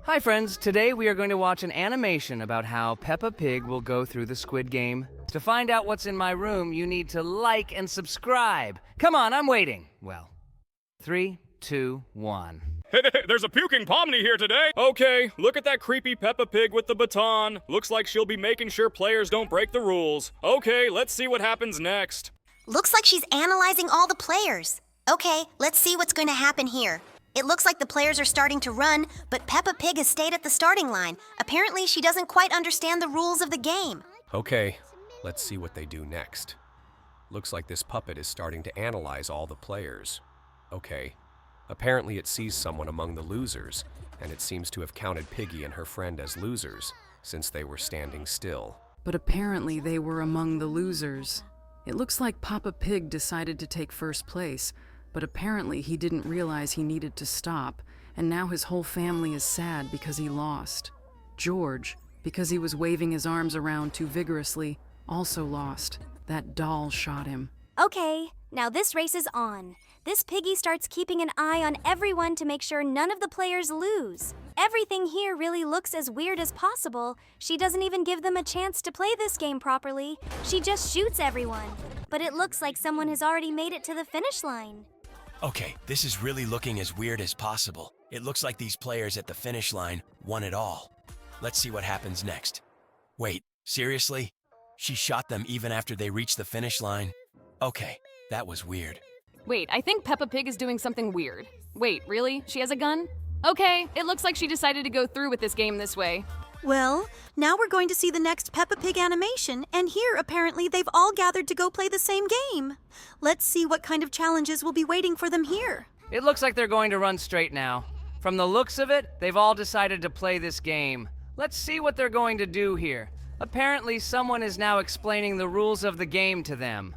Hi friends, today we are going to watch an animation about how Peppa Pig will go through the Squid Game. To find out what's in my room, you need to like and subscribe. Come on, I'm waiting. Well, 3, 2, 1. There's a puking Pomni here today! Okay, look at that creepy Peppa Pig with the baton. Looks like she'll be making sure players don't break the rules. Okay, let's see what happens next. Looks like she's analyzing all the players. Okay, let's see what's going to happen here. It looks like the players are starting to run, but Peppa Pig has stayed at the starting line. Apparently, she doesn't quite understand the rules of the game. Okay, let's see what they do next. Looks like this puppet is starting to analyze all the players. Okay, apparently it sees someone among the losers, and it seems to have counted Piggy and her friend as losers, since they were standing still. But apparently they were among the losers. It looks like Papa Pig decided to take first place, but apparently he didn't realize he needed to stop, and now his whole family is sad because he lost. George, because he was waving his arms around too vigorously, also lost. That doll shot him. Okay, now this race is on. This piggy starts keeping an eye on everyone to make sure none of the players lose. Everything here really looks as weird as possible. She doesn't even give them a chance to play this game properly. She just shoots everyone. But it looks like someone has already made it to the finish line. Okay, this is really looking as weird as possible. It looks like these players at the finish line won it all. Let's see what happens next. Wait, seriously? She shot them even after they reached the finish line? Okay, that was weird. Wait, I think Peppa Pig is doing something weird. Wait, really? She has a gun? Okay, it looks like she decided to go through with this game this way. Well, now we're going to see the next Peppa Pig animation, and here apparently they've all gathered to go play the same game. Let's see what kind of challenges will be waiting for them here. It looks like they're going to run straight now. From the looks of it, they've all decided to play this game. Let's see what they're going to do here. Apparently, someone is now explaining the rules of the game to them.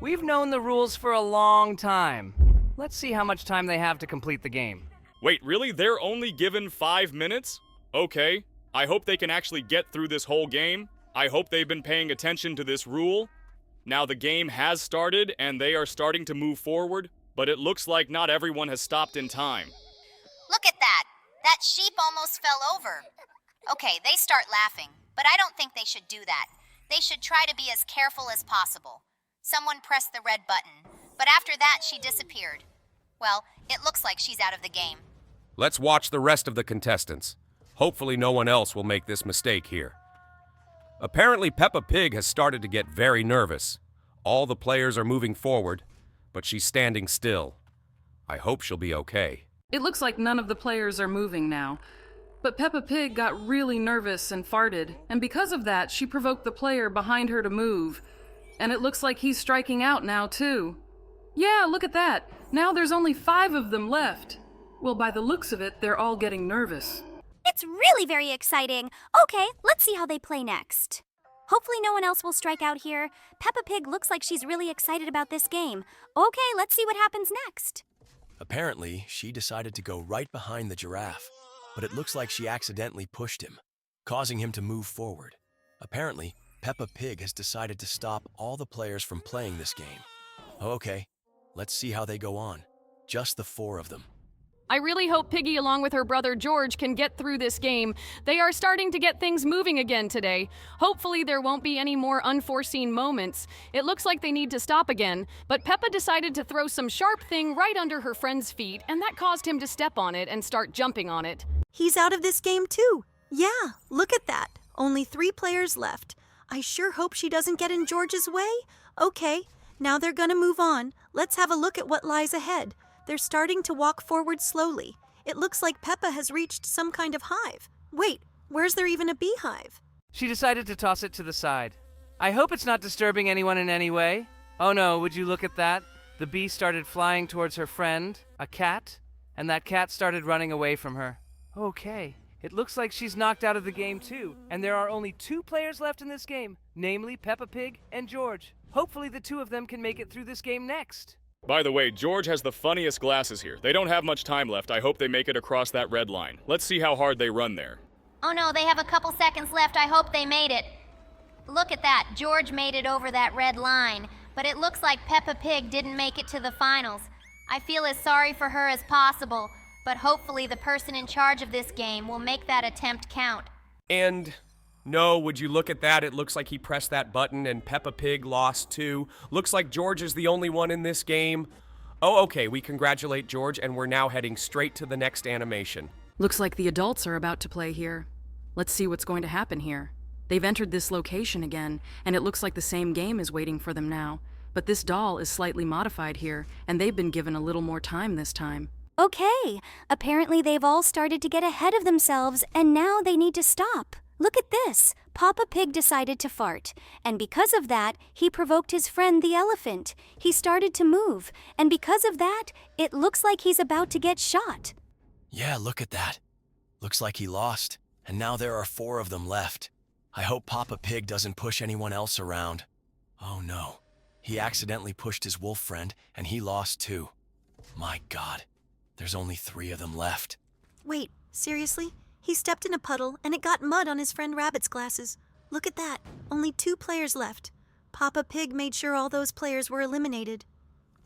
We've known the rules for a long time. Let's see how much time they have to complete the game. Wait, really? They're only given 5 minutes? Okay. I hope they can actually get through this whole game. I hope they've been paying attention to this rule. Now the game has started and they are starting to move forward, but it looks like not everyone has stopped in time. Look at that. That sheep almost fell over. Okay, they start laughing, but I don't think they should do that. They should try to be as careful as possible. Someone pressed the red button, but after that she disappeared. Well, it looks like she's out of the game. Let's watch the rest of the contestants. Hopefully no one else will make this mistake here. Apparently Peppa Pig has started to get very nervous. All the players are moving forward, but she's standing still. I hope she'll be okay. It looks like none of the players are moving now. But Peppa Pig got really nervous and farted, and because of that, she provoked the player behind her to move. And it looks like he's striking out now, too. Yeah, look at that. Now there's only 5 of them left. Well, by the looks of it, they're all getting nervous. It's really very exciting. Okay, let's see how they play next. Hopefully no one else will strike out here. Peppa Pig looks like she's really excited about this game. Okay, let's see what happens next. Apparently, she decided to go right behind the giraffe, but it looks like she accidentally pushed him, causing him to move forward. Apparently, Peppa Pig has decided to stop all the players from playing this game. Okay, let's see how they go on. Just the 4 of them. I really hope Piggy along with her brother George can get through this game. They are starting to get things moving again today. Hopefully there won't be any more unforeseen moments. It looks like they need to stop again, but Peppa decided to throw some sharp thing right under her friend's feet, and that caused him to step on it and start jumping on it. He's out of this game too. Yeah, look at that. Only 3 players left. I sure hope she doesn't get in George's way. Okay, now they're gonna move on. Let's have a look at what lies ahead. They're starting to walk forward slowly. It looks like Peppa has reached some kind of hive. Wait, where's there even a beehive? She decided to toss it to the side. I hope it's not disturbing anyone in any way. Oh no, would you look at that? The bee started flying towards her friend, a cat, and that cat started running away from her. Okay, it looks like she's knocked out of the game too, and there are only 2 players left in this game, namely Peppa Pig and George. Hopefully the 2 of them can make it through this game next. By the way, George has the funniest glasses here. They don't have much time left. I hope they make it across that red line. Let's see how hard they run there. Oh no, they have a couple seconds left. I hope they made it. Look at that. George made it over that red line, but it looks like Peppa Pig didn't make it to the finals. I feel as sorry for her as possible. but hopefully the person in charge of this game will make that attempt count. And no, would you look at that? It looks like he pressed that button and Peppa Pig lost too. Looks like George is the only one in this game. Oh, okay, we congratulate George, and we're now heading straight to the next animation. Looks like the adults are about to play here. Let's see what's going to happen here. They've entered this location again, and it looks like the same game is waiting for them now. But this doll is slightly modified here, and they've been given a little more time this time. Okay, apparently they've all started to get ahead of themselves, and now they need to stop. Look at this. Papa Pig decided to fart, and because of that, he provoked his friend the elephant. He started to move, and because of that, it looks like he's about to get shot. Yeah, look at that. Looks like he lost, and now there are 4 of them left. I hope Papa Pig doesn't push anyone else around. Oh no, he accidentally pushed his wolf friend, and he lost too. My God, there's only 3 of them left. Wait, seriously? He stepped in a puddle and it got mud on his friend Rabbit's glasses. Look at that. Only 2 players left. Papa Pig made sure all those players were eliminated.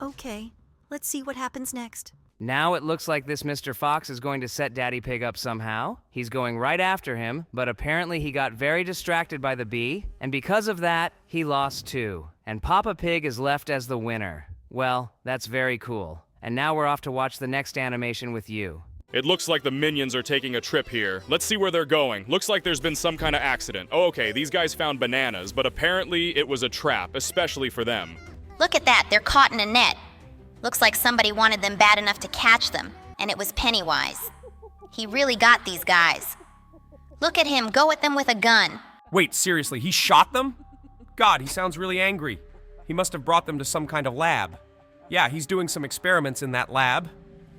Okay, let's see what happens next. Now it looks like this Mr. Fox is going to set Daddy Pig up somehow. He's going right after him, but apparently he got very distracted by the bee, and because of that, he lost too. And Papa Pig is left as the winner. Well, that's very cool. And now we're off to watch the next animation with you. It looks like the Minions are taking a trip here. Let's see where they're going. Looks like there's been some kind of accident. Oh, okay, these guys found bananas, but apparently it was a trap, especially for them. Look at that, they're caught in a net. Looks like somebody wanted them bad enough to catch them, and it was Pennywise. He really got these guys. Look at him go at them with a gun. Wait, seriously, he shot them? God, he sounds really angry. He must have brought them to some kind of lab. Yeah, he's doing some experiments in that lab.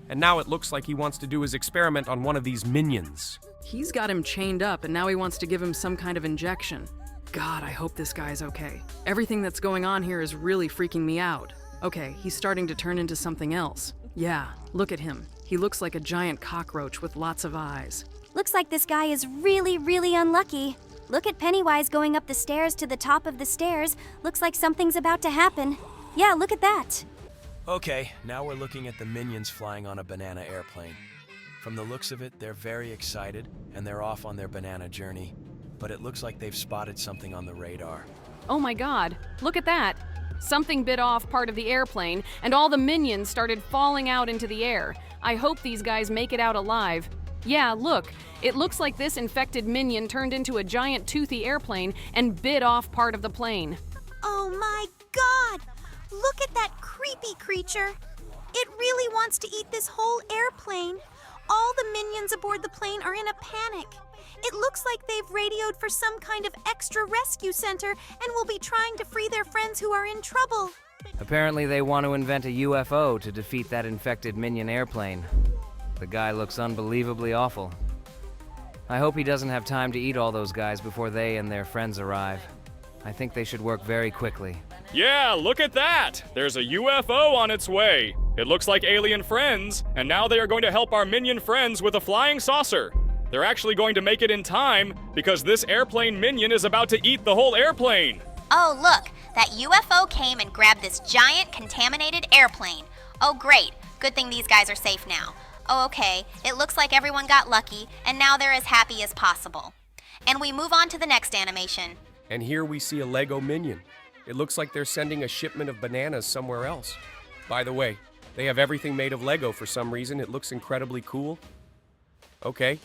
And now it looks like he wants to do his experiment on one of these minions. He's got him chained up, and now he wants to give him some kind of injection. God, I hope this guy's okay. Everything that's going on here is really freaking me out. Okay, he's starting to turn into something else. Yeah, look at him. He looks like a giant cockroach with lots of eyes. Looks like this guy is really, really unlucky. Look at Pennywise going up the stairs to the top of the stairs. Looks like something's about to happen. Yeah, look at that. Okay, now we're looking at the Minions flying on a banana airplane. From the looks of it, they're very excited, and they're off on their banana journey. But it looks like they've spotted something on the radar. Oh my God, look at that. Something bit off part of the airplane, and all the Minions started falling out into the air. I hope these guys make it out alive. Yeah, look, it looks like this infected Minion turned into a giant toothy airplane and bit off part of the plane. Oh my God! Look at that creepy creature. It really wants to eat this whole airplane. All the Minions aboard the plane are in a panic. It looks like they've radioed for some kind of extra rescue center and will be trying to free their friends who are in trouble. Apparently they want to invent a UFO to defeat that infected Minion airplane. The guy looks unbelievably awful. I hope he doesn't have time to eat all those guys before they and their friends arrive. I think they should work very quickly. Yeah, look at that! There's a UFO on its way. It looks like alien friends, and now they are going to help our Minion friends with a flying saucer. They're actually going to make it in time because this airplane Minion is about to eat the whole airplane. Oh, look, that UFO came and grabbed this giant contaminated airplane. Oh, great. Good thing these guys are safe now. Oh, okay. It looks like everyone got lucky, and now they're as happy as possible. And we move on to the next animation. And here we see a Lego Minion. It looks like they're sending a shipment of bananas somewhere else. By the way, they have everything made of Lego for some reason. It looks incredibly cool. Okay,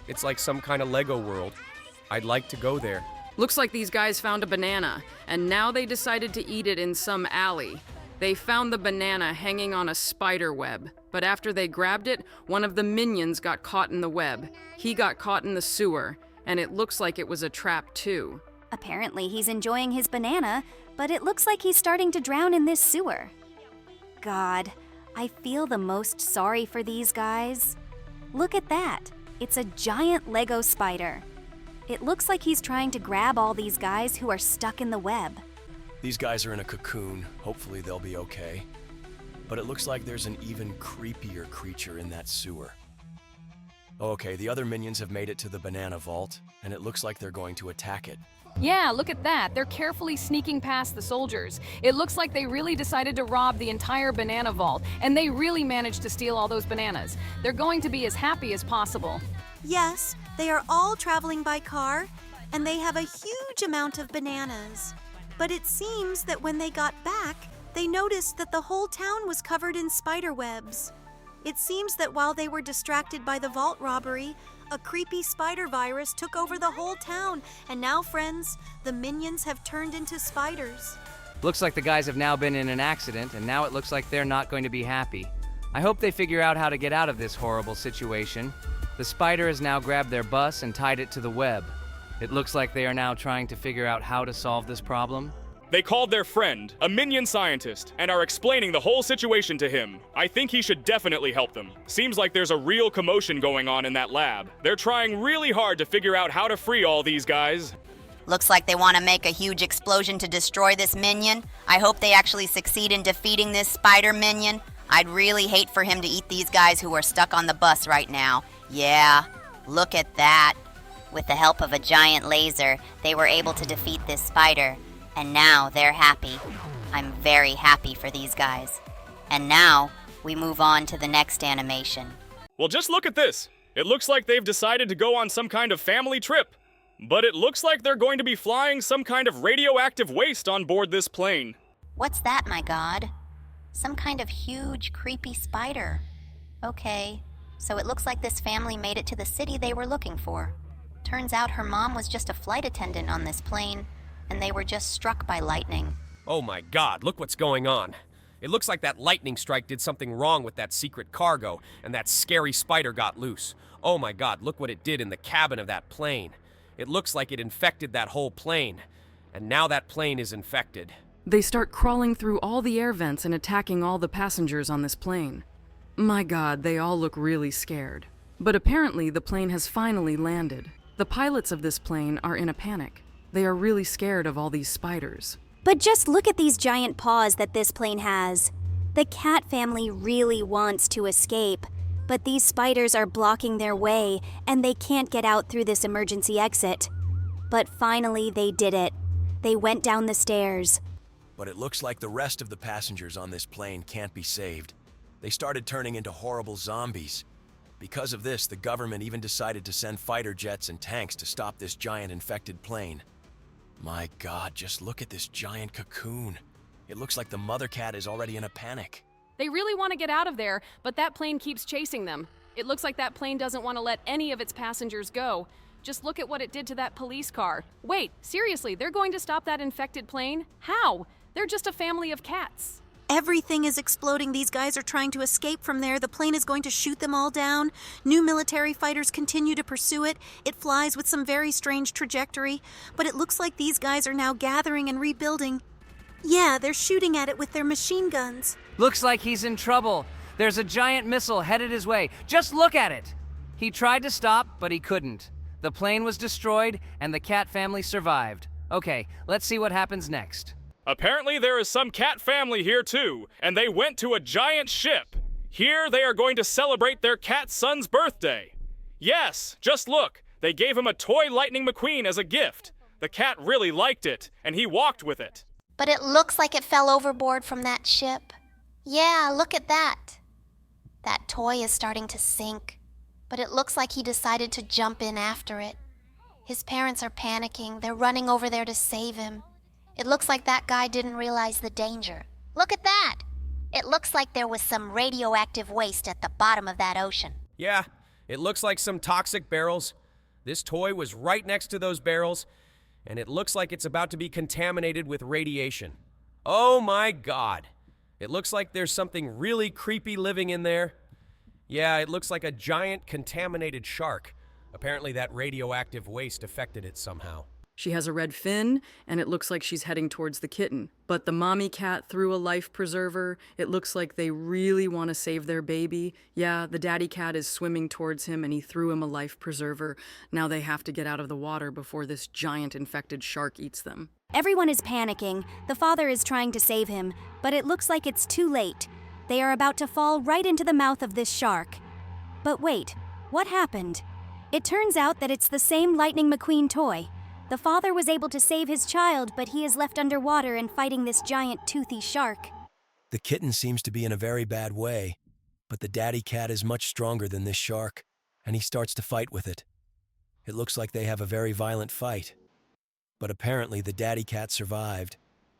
it's like some kind of Lego world. I'd like to go there. Looks like these guys found a banana, and now they decided to eat it in some alley. They found the banana hanging on a spider web, but after they grabbed it, one of the Minions got caught in the web. He got caught in the sewer, and it looks like it was a trap too. Apparently he's enjoying his banana, but it looks like he's starting to drown in this sewer. God, I feel the most sorry for these guys. Look at that. It's a giant Lego spider. It looks like he's trying to grab all these guys who are stuck in the web. These guys are in a cocoon. Hopefully they'll be okay. But it looks like there's an even creepier creature in that sewer. Okay, the other minions have made it to the banana vault, and it looks like they're going to attack it. Yeah, look at that. They're carefully sneaking past the soldiers. It looks like they really decided to rob the entire banana vault, and they really managed to steal all those bananas. They're going to be as happy as possible. Yes, they are all traveling by car, and they have a huge amount of bananas. But it seems that when they got back, they noticed that the whole town was covered in spider webs. It seems that while they were distracted by the vault robbery, a creepy spider virus took over the whole town, and now, friends, the minions have turned into spiders. Looks like the guys have now been in an accident, and now it looks like they're not going to be happy. I hope they figure out how to get out of this horrible situation. The spider has now grabbed their bus and tied it to the web. It looks like they are now trying to figure out how to solve this problem. They called their friend, a minion scientist, and are explaining the whole situation to him. I think he should definitely help them. Seems like there's a real commotion going on in that lab. They're trying really hard to figure out how to free all these guys. Looks like they want to make a huge explosion to destroy this minion. I hope they actually succeed in defeating this spider minion. I'd really hate for him to eat these guys who are stuck on the bus right now. Yeah, look at that. With the help of a giant laser, they were able to defeat this spider. And now they're happy. I'm very happy for these guys. And now we move on to the next animation. Well, just look at this. It looks like they've decided to go on some kind of family trip. But it looks like they're going to be flying some kind of radioactive waste on board this plane. What's that, my god? Some kind of huge, creepy spider. Okay, so it looks like this family made it to the city they were looking for. Turns out her mom was just a flight attendant on this plane, and they were just struck by lightning. Oh my god, look what's going on. It looks like that lightning strike did something wrong with that secret cargo, and that scary spider got loose. Oh my god, look what it did in the cabin of that plane. It looks like it infected that whole plane, and now that plane is infected. They start crawling through all the air vents and attacking all the passengers on this plane. My god, they all look really scared. But apparently the plane has finally landed. The pilots of this plane are in a panic. They are really scared of all these spiders. But just look at these giant paws that this plane has. The cat family really wants to escape, but these spiders are blocking their way and they can't get out through this emergency exit. But finally they did it. They went down the stairs. But it looks like the rest of the passengers on this plane can't be saved. They started turning into horrible zombies. Because of this, the government even decided to send fighter jets and tanks to stop this giant infected plane. My god, just look at this giant cocoon. It looks like the mother cat is already in a panic. They really want to get out of there, but that plane keeps chasing them. It looks like that plane doesn't want to let any of its passengers go. Just look at what it did to that police car. Wait, seriously, they're going to stop that infected plane? How? They're just a family of cats. Everything is exploding. These guys are trying to escape from there. The plane is going to shoot them all down. New military fighters continue to pursue it. It flies with some very strange trajectory. But it looks like these guys are now gathering and rebuilding. Yeah, they're shooting at it with their machine guns. Looks like he's in trouble. There's a giant missile headed his way. Just look at it. He tried to stop, but he couldn't. The plane was destroyed, and the cat family survived. Okay, let's see what happens next. Apparently there is some cat family here too, and they went to a giant ship. Here they are going to celebrate their cat son's birthday. Yes, just look, they gave him a toy Lightning McQueen as a gift. The cat really liked it, and he walked with it. But it looks like it fell overboard from that ship. Yeah, look at that. That toy is starting to sink, but it looks like he decided to jump in after it. His parents are panicking. They're running over there to save him. It looks like that guy didn't realize the danger. Look at that! It looks like there was some radioactive waste at the bottom of that ocean. Yeah, it looks like some toxic barrels. This toy was right next to those barrels, and it looks like it's about to be contaminated with radiation. Oh my god! It looks like there's something really creepy living in there. Yeah, it looks like a giant contaminated shark. Apparently that radioactive waste affected it somehow. She has a red fin, and it looks like she's heading towards the kitten. But the mommy cat threw a life preserver. It looks like they really want to save their baby. Yeah, the daddy cat is swimming towards him, and he threw him a life preserver. Now they have to get out of the water before this giant infected shark eats them. Everyone is panicking. The father is trying to save him, but it looks like it's too late. They are about to fall right into the mouth of this shark. But wait, What happened? It turns out that it's the same Lightning McQueen toy. The father was able to save his child, but he is left underwater and fighting this giant toothy shark. The kitten seems to be in a very bad way, but the daddy cat is much stronger than this shark, and he starts to fight with it. It looks like they have a very violent fight. But apparently the daddy cat survived,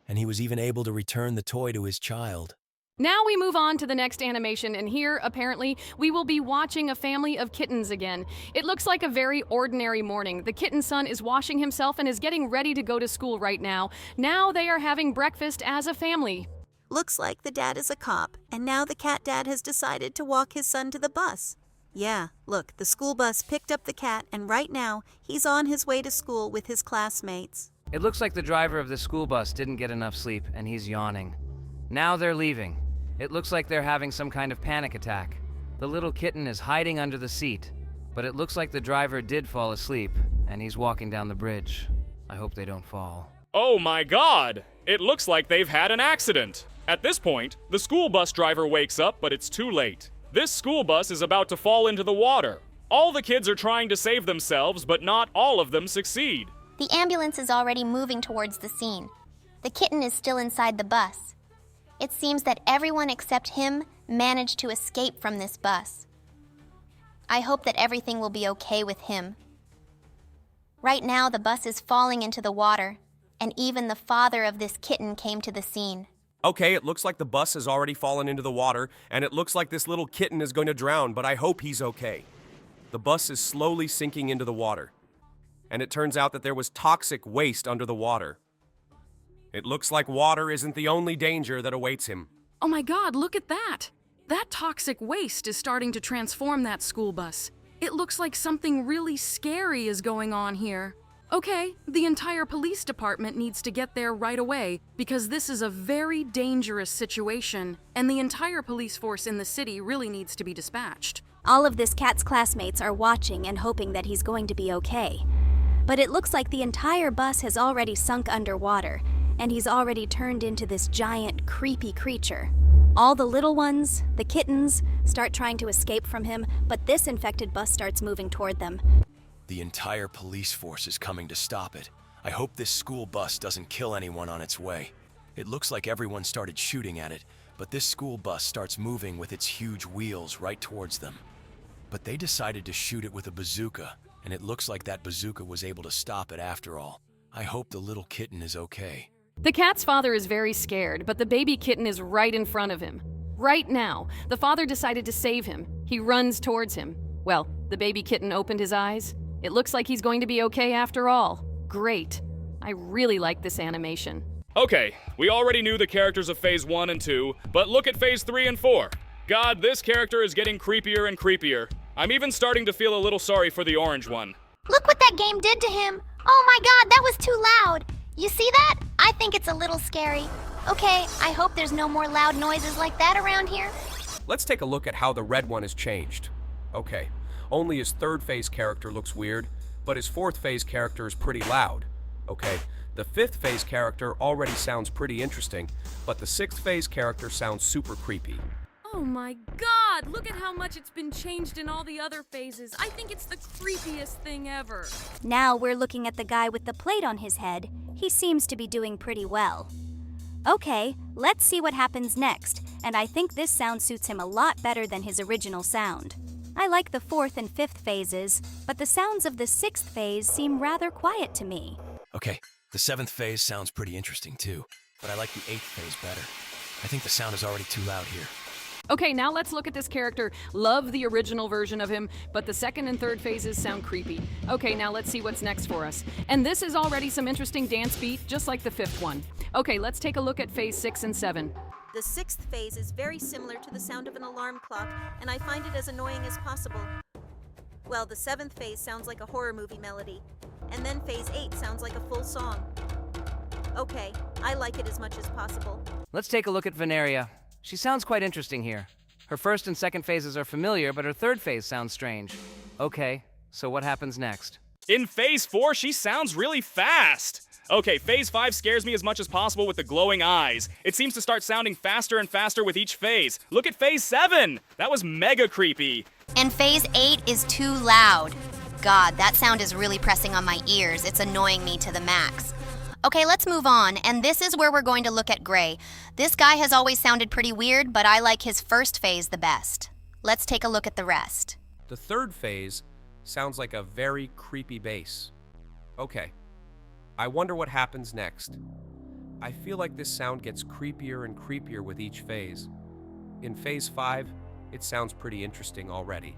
and he was even able to return the toy to his child. Now we move on to the next animation, and here, apparently, we will be watching a family of kittens again. It looks like a very ordinary morning. The kitten son is washing himself and is getting ready to go to school right now. Now they are having breakfast as a family. Looks like the dad is a cop, and now the cat dad has decided to walk his son to the bus. Yeah, look, the school bus picked up the cat, and right now, he's on his way to school with his classmates. It looks like the driver of the school bus didn't get enough sleep, and he's yawning. Now they're leaving. It looks like they're having some kind of panic attack. The little kitten is hiding under the seat, but it looks like the driver did fall asleep, and he's walking down the bridge. I hope they don't fall. Oh my god! It looks like they've had an accident. At this point, the school bus driver wakes up, but it's too late. This school bus is about to fall into the water. All the kids are trying to save themselves, but not all of them succeed. The ambulance is already moving towards the scene. The kitten is still inside the bus. It seems that everyone except him managed to escape from this bus. I hope that everything will be okay with him. Right now, the bus is falling into the water, and even the father of this kitten came to the scene. Okay, it looks like the bus has already fallen into the water, and it looks like this little kitten is going to drown, but I hope he's okay. The bus is slowly sinking into the water, and it turns out that there was toxic waste under the water. It looks like water isn't the only danger that awaits him. Oh my God, look at that! That toxic waste is starting to transform that school bus. It looks like something really scary is going on here. Okay, the entire police department needs to get there right away because this is a very dangerous situation, and the entire police force in the city really needs to be dispatched. All of this cat's classmates are watching and hoping that he's going to be okay. But it looks like the entire bus has already sunk underwater, and he's already turned into this giant, creepy creature. All the little ones, the kittens, start trying to escape from him, but this infected bus starts moving toward them. The entire police force is coming to stop it. I hope this school bus doesn't kill anyone on its way. It looks like everyone started shooting at it, but this school bus starts moving with its huge wheels right towards them. But they decided to shoot it with a bazooka, and it looks like that bazooka was able to stop it after all. I hope the little kitten is okay. The cat's father is very scared, but the baby kitten is right in front of him. Right now, the father decided to save him. He runs towards him. Well, the baby kitten opened his eyes. It looks like he's going to be okay after all. Great. I really like this animation. Okay, we already knew the characters of Phase 1 and 2, but look at Phase 3 and 4. God, this character is getting creepier and creepier. I'm even starting to feel a little sorry for the orange one. Look what that game did to him. Oh my god, that was too loud. You see that? I think it's a little scary. Okay, I hope there's no more loud noises like that around here. Let's take a look at how the red one has changed. Okay, only his third phase character looks weird, but his fourth phase character is pretty loud. Okay, the fifth phase character already sounds pretty interesting, but the sixth phase character sounds super creepy. Oh my God, look at how much it's been changed in all the other phases. I think it's the creepiest thing ever. Now we're looking at the guy with the plate on his head. He seems to be doing pretty well. Okay, let's see what happens next, and I think this sound suits him a lot better than his original sound. I like the fourth and fifth phases, but the sounds of the sixth phase seem rather quiet to me. Okay, the seventh phase sounds pretty interesting too, but I like the eighth phase better. I think the sound is already too loud here. Okay, now let's look at this character. Love the original version of him, but the second and third phases sound creepy. Okay, now let's see what's next for us. And this is already some interesting dance beat, just like the fifth one. Okay, let's take a look at phase 6 and 7. The sixth phase is very similar to the sound of an alarm clock, and I find it as annoying as possible. Well, the seventh phase sounds like a horror movie melody, and then phase 8 sounds like a full song. Okay, I like it as much as possible. Let's take a look at Veneria. She sounds quite interesting here. Her first and second phases are familiar, but her third phase sounds strange. Okay, so what happens next? In Phase 4, she sounds really fast. Okay, Phase 5 scares me as much as possible with the glowing eyes. It seems to start sounding faster and faster with each phase. Look at Phase 7! That was mega creepy. And phase 8 is too loud. God, that sound is really pressing on my ears. It's annoying me to the max. Okay, let's move on, and this is where we're going to look at Gray. This guy has always sounded pretty weird, but I like his first phase the best. Let's take a look at the rest. The third phase sounds like a very creepy bass. Okay, I wonder what happens next. I feel like this sound gets creepier and creepier with each phase. In phase 5, it sounds pretty interesting already.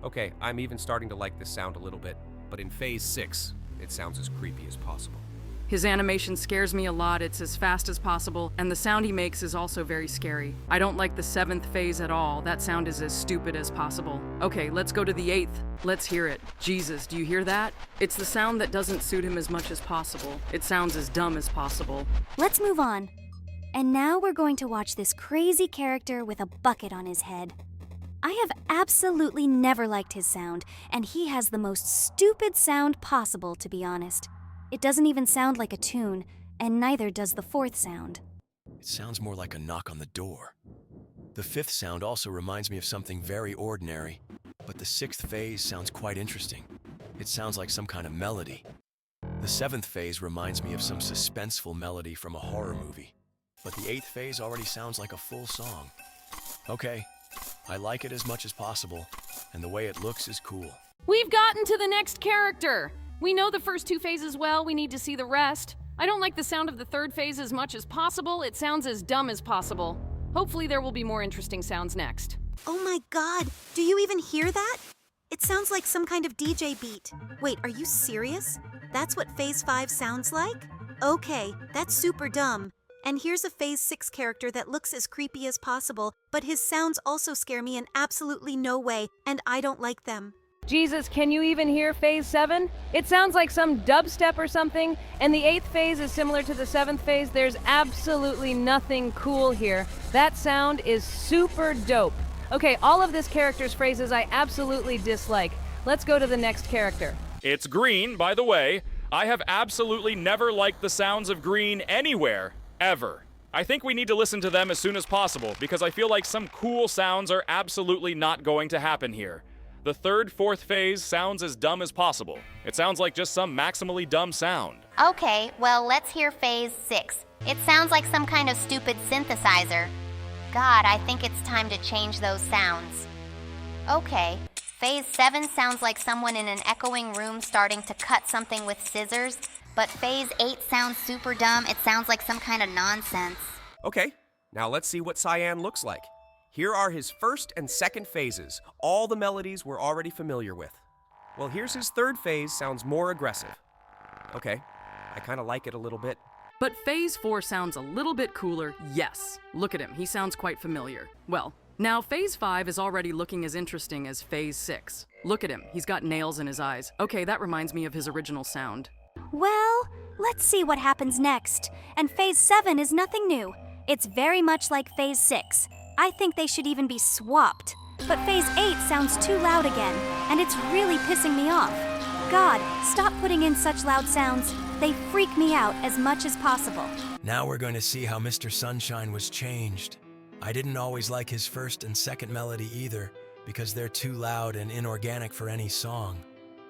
Okay, I'm even starting to like this sound a little bit, but in phase 6, it sounds as creepy as possible. His animation scares me a lot. It's as fast as possible, and the sound he makes is also very scary. I don't like the 7th phase at all. That sound is as stupid as possible. Okay, let's go to the 8th. Let's hear it. Jesus, do you hear that? It's the sound that doesn't suit him as much as possible. It sounds as dumb as possible. Let's move on. And now we're going to watch this crazy character with a bucket on his head. I have absolutely never liked his sound, and he has the most stupid sound possible, to be honest. It doesn't even sound like a tune, and neither does the 4th sound. It sounds more like a knock on the door. The 5th sound also reminds me of something very ordinary, but the 6th phase sounds quite interesting. It sounds like some kind of melody. The 7th phase reminds me of some suspenseful melody from a horror movie, but the 8th phase already sounds like a full song. Okay, I like it as much as possible, and the way it looks is cool. We've gotten to the next character. We know the first 2 phases well, we need to see the rest. I don't like the sound of the 3rd phase as much as possible. It sounds as dumb as possible. Hopefully there will be more interesting sounds next. Oh my god, do you even hear that? It sounds like some kind of DJ beat. Wait, are you serious? That's what phase 5 sounds like? Okay, that's super dumb. And here's a phase 6 character that looks as creepy as possible, but his sounds also scare me in absolutely no way, and I don't like them. Jesus, can you even hear phase 7? It sounds like some dubstep or something, and the 8th phase is similar to the 7th phase. There's absolutely nothing cool here. That sound is super dope. Okay, all of this character's phrases I absolutely dislike. Let's go to the next character. It's Green, by the way. I have absolutely never liked the sounds of Green anywhere, ever. I think we need to listen to them as soon as possible, because I feel like some cool sounds are absolutely not going to happen here. The 3rd, 4th phase sounds as dumb as possible. It sounds like just some maximally dumb sound. Okay, well, let's hear phase 6. It sounds like some kind of stupid synthesizer. God, I think it's time to change those sounds. Okay, phase 7 sounds like someone in an echoing room starting to cut something with scissors, but phase 8 sounds super dumb. It sounds like some kind of nonsense. Okay, now let's see what Cyan looks like. Here are his 1st and 2nd phases. All the melodies we're already familiar with. Well, here's his 3rd phase, sounds more aggressive. Okay, I kind of like it a little bit. But phase 4 sounds a little bit cooler, yes. Look at him, he sounds quite familiar. Well, now phase 5 is already looking as interesting as phase 6. Look at him, he's got nails in his eyes. Okay, that reminds me of his original sound. Well, let's see what happens next. And phase 7 is nothing new. It's very much like phase 6. I think they should even be swapped. But phase 8 sounds too loud again, and it's really pissing me off. God, stop putting in such loud sounds. They freak me out as much as possible. Now we're going to see how Mr. Sunshine was changed. I didn't always like his 1st and 2nd melody either, because they're too loud and inorganic for any song.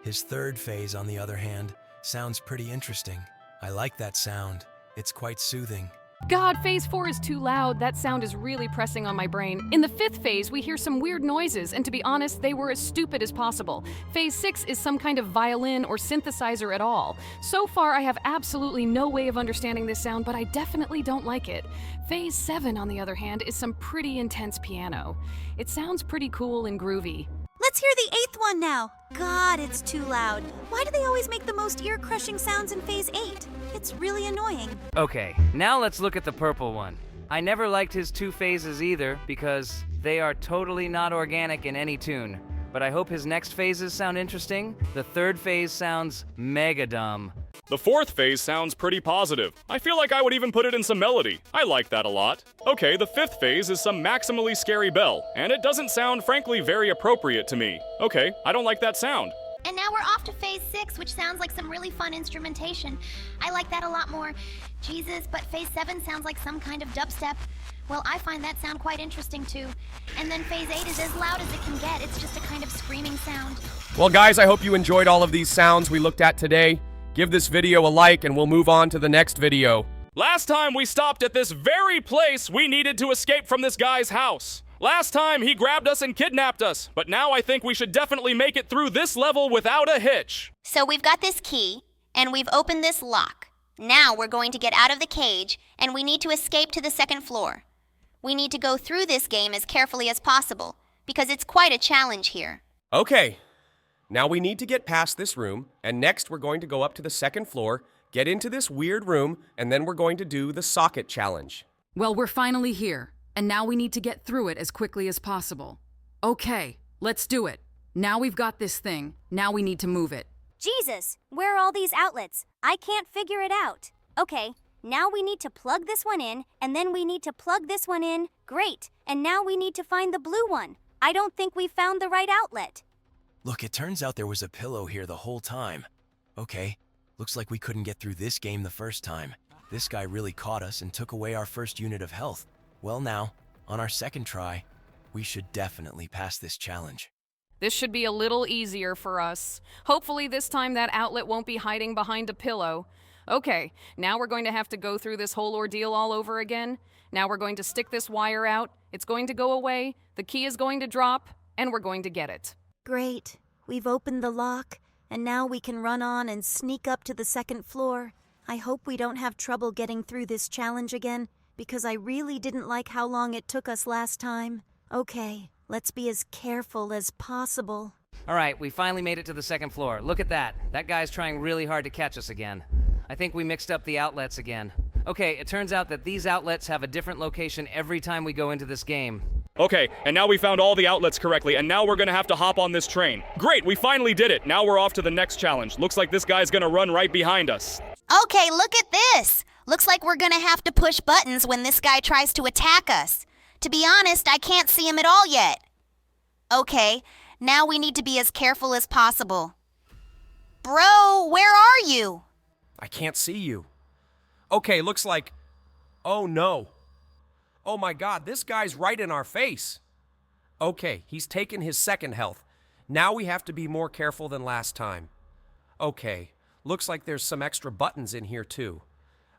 His 3rd phase, on the other hand, sounds pretty interesting. I like that sound. It's quite soothing. God, phase 4 is too loud. That sound is really pressing on my brain. In the 5th phase, we hear some weird noises, and to be honest, they were as stupid as possible. Phase 6 is some kind of violin or synthesizer at all. So far, I have absolutely no way of understanding this sound, but I definitely don't like it. Phase 7, on the other hand, is some pretty intense piano. It sounds pretty cool and groovy. Let's hear the 8th one now. God, it's too loud. Why do they always make the most ear-crushing sounds in phase 8? It's really annoying. Okay, now let's look at the purple one. I never liked his 2 phases either because they are totally not organic in any tune. But I hope his next phases sound interesting. The 3rd phase sounds mega dumb. The 4th phase sounds pretty positive. I feel like I would even put it in some melody. I like that a lot. Okay, the 5th phase is some maximally scary bell, and it doesn't sound, frankly, very appropriate to me. Okay, I don't like that sound. And now we're off to phase 6, which sounds like some really fun instrumentation. I like that a lot more. Jesus, but phase 7 sounds like some kind of dubstep. Well, I find that sound quite interesting too. And then phase 8 is as loud as it can get. It's just a kind of screaming sound. Well, guys, I hope you enjoyed all of these sounds we looked at today. Give this video a like and we'll move on to the next video. Last time we stopped at this very place, we needed to escape from this guy's house. Last time he grabbed us and kidnapped us, but now I think we should definitely make it through this level without a hitch. So we've got this key, and we've opened this lock. Now we're going to get out of the cage, and we need to escape to the second floor. We need to go through this game as carefully as possible, because it's quite a challenge here. Okay, now we need to get past this room, and next we're going to go up to the second floor, get into this weird room, and then we're going to do the socket challenge. Well, we're finally here, and now we need to get through it as quickly as possible. Okay, let's do it. Now we've got this thing. Now we need to move it. Jesus, where are all these outlets? I can't figure it out. Okay, now we need to plug this one in, and then we need to plug this one in. Great, and now we need to find the blue one. I don't think we found the right outlet. Look, it turns out there was a pillow here the whole time. Okay, looks like we couldn't get through this game the first time. This guy really caught us and took away our first unit of health. Well now, on our second try, we should definitely pass this challenge. This should be a little easier for us. Hopefully this time that outlet won't be hiding behind a pillow. Okay, now we're going to have to go through this whole ordeal all over again. Now we're going to stick this wire out. It's going to go away. The key is going to drop, and we're going to get it. Great. We've opened the lock, and now we can run on and sneak up to the second floor. I hope we don't have trouble getting through this challenge again, because I really didn't like how long it took us last time. Okay, let's be as careful as possible. All right, we finally made it to the second floor. Look at that. That guy's trying really hard to catch us again. I think we mixed up the outlets again. Okay, it turns out that these outlets have a different location every time we go into this game. Okay, and now we found all the outlets correctly, and now we're gonna have to hop on this train. Great, we finally did it. Now we're off to the next challenge. Looks like this guy's gonna run right behind us. Okay, look at this. Looks like we're gonna have to push buttons when this guy tries to attack us. To be honest, I can't see him at all yet. Okay, now we need to be as careful as possible. Bro, where are you? I can't see you. Okay, looks like... Oh no. Oh my god, this guy's right in our face. Okay, he's taken his second health. Now we have to be more careful than last time. Okay, looks like there's some extra buttons in here too.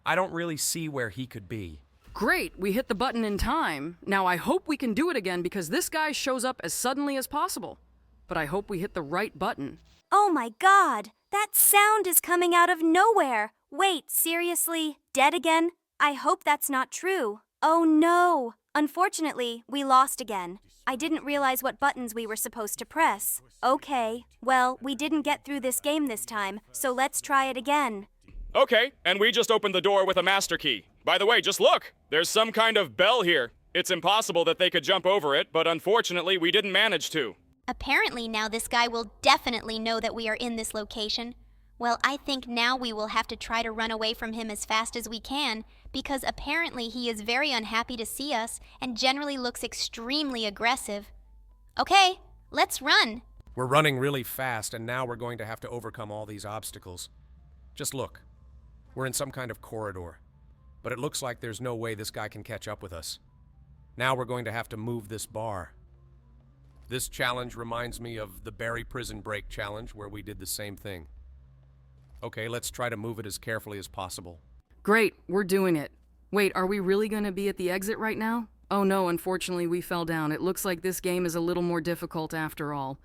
I don't really see where he could be. Great, we hit the button in time. Now I hope we can do it again because this guy shows up as suddenly as possible. But I hope we hit the right button. Oh my god, that sound is coming out of nowhere. Wait, seriously? Dead again? I hope that's not true. Oh no! Unfortunately, we lost again. I didn't realize what buttons we were supposed to press. Okay, well, we didn't get through this game this time, so let's try it again. Okay, and we just opened the door with a master key. By the way, just look! There's some kind of bell here. It's impossible that they could jump over it, but unfortunately we didn't manage to. Apparently now this guy will definitely know that we are in this location. Well, I think now we will have to try to run away from him as fast as we can, because apparently he is very unhappy to see us and generally looks extremely aggressive. Okay, let's run. We're running really fast, and now we're going to have to overcome all these obstacles. Just look. We're in some kind of corridor, but it looks like there's no way this guy can catch up with us. Now we're going to have to move this bar. This challenge reminds me of the Barry Prison Break challenge, where we did the same thing. Okay, let's try to move it as carefully as possible. Great, we're doing it. Wait, are we really going to be at the exit right now? Oh no, unfortunately we fell down. It looks like this game is a little more difficult after all.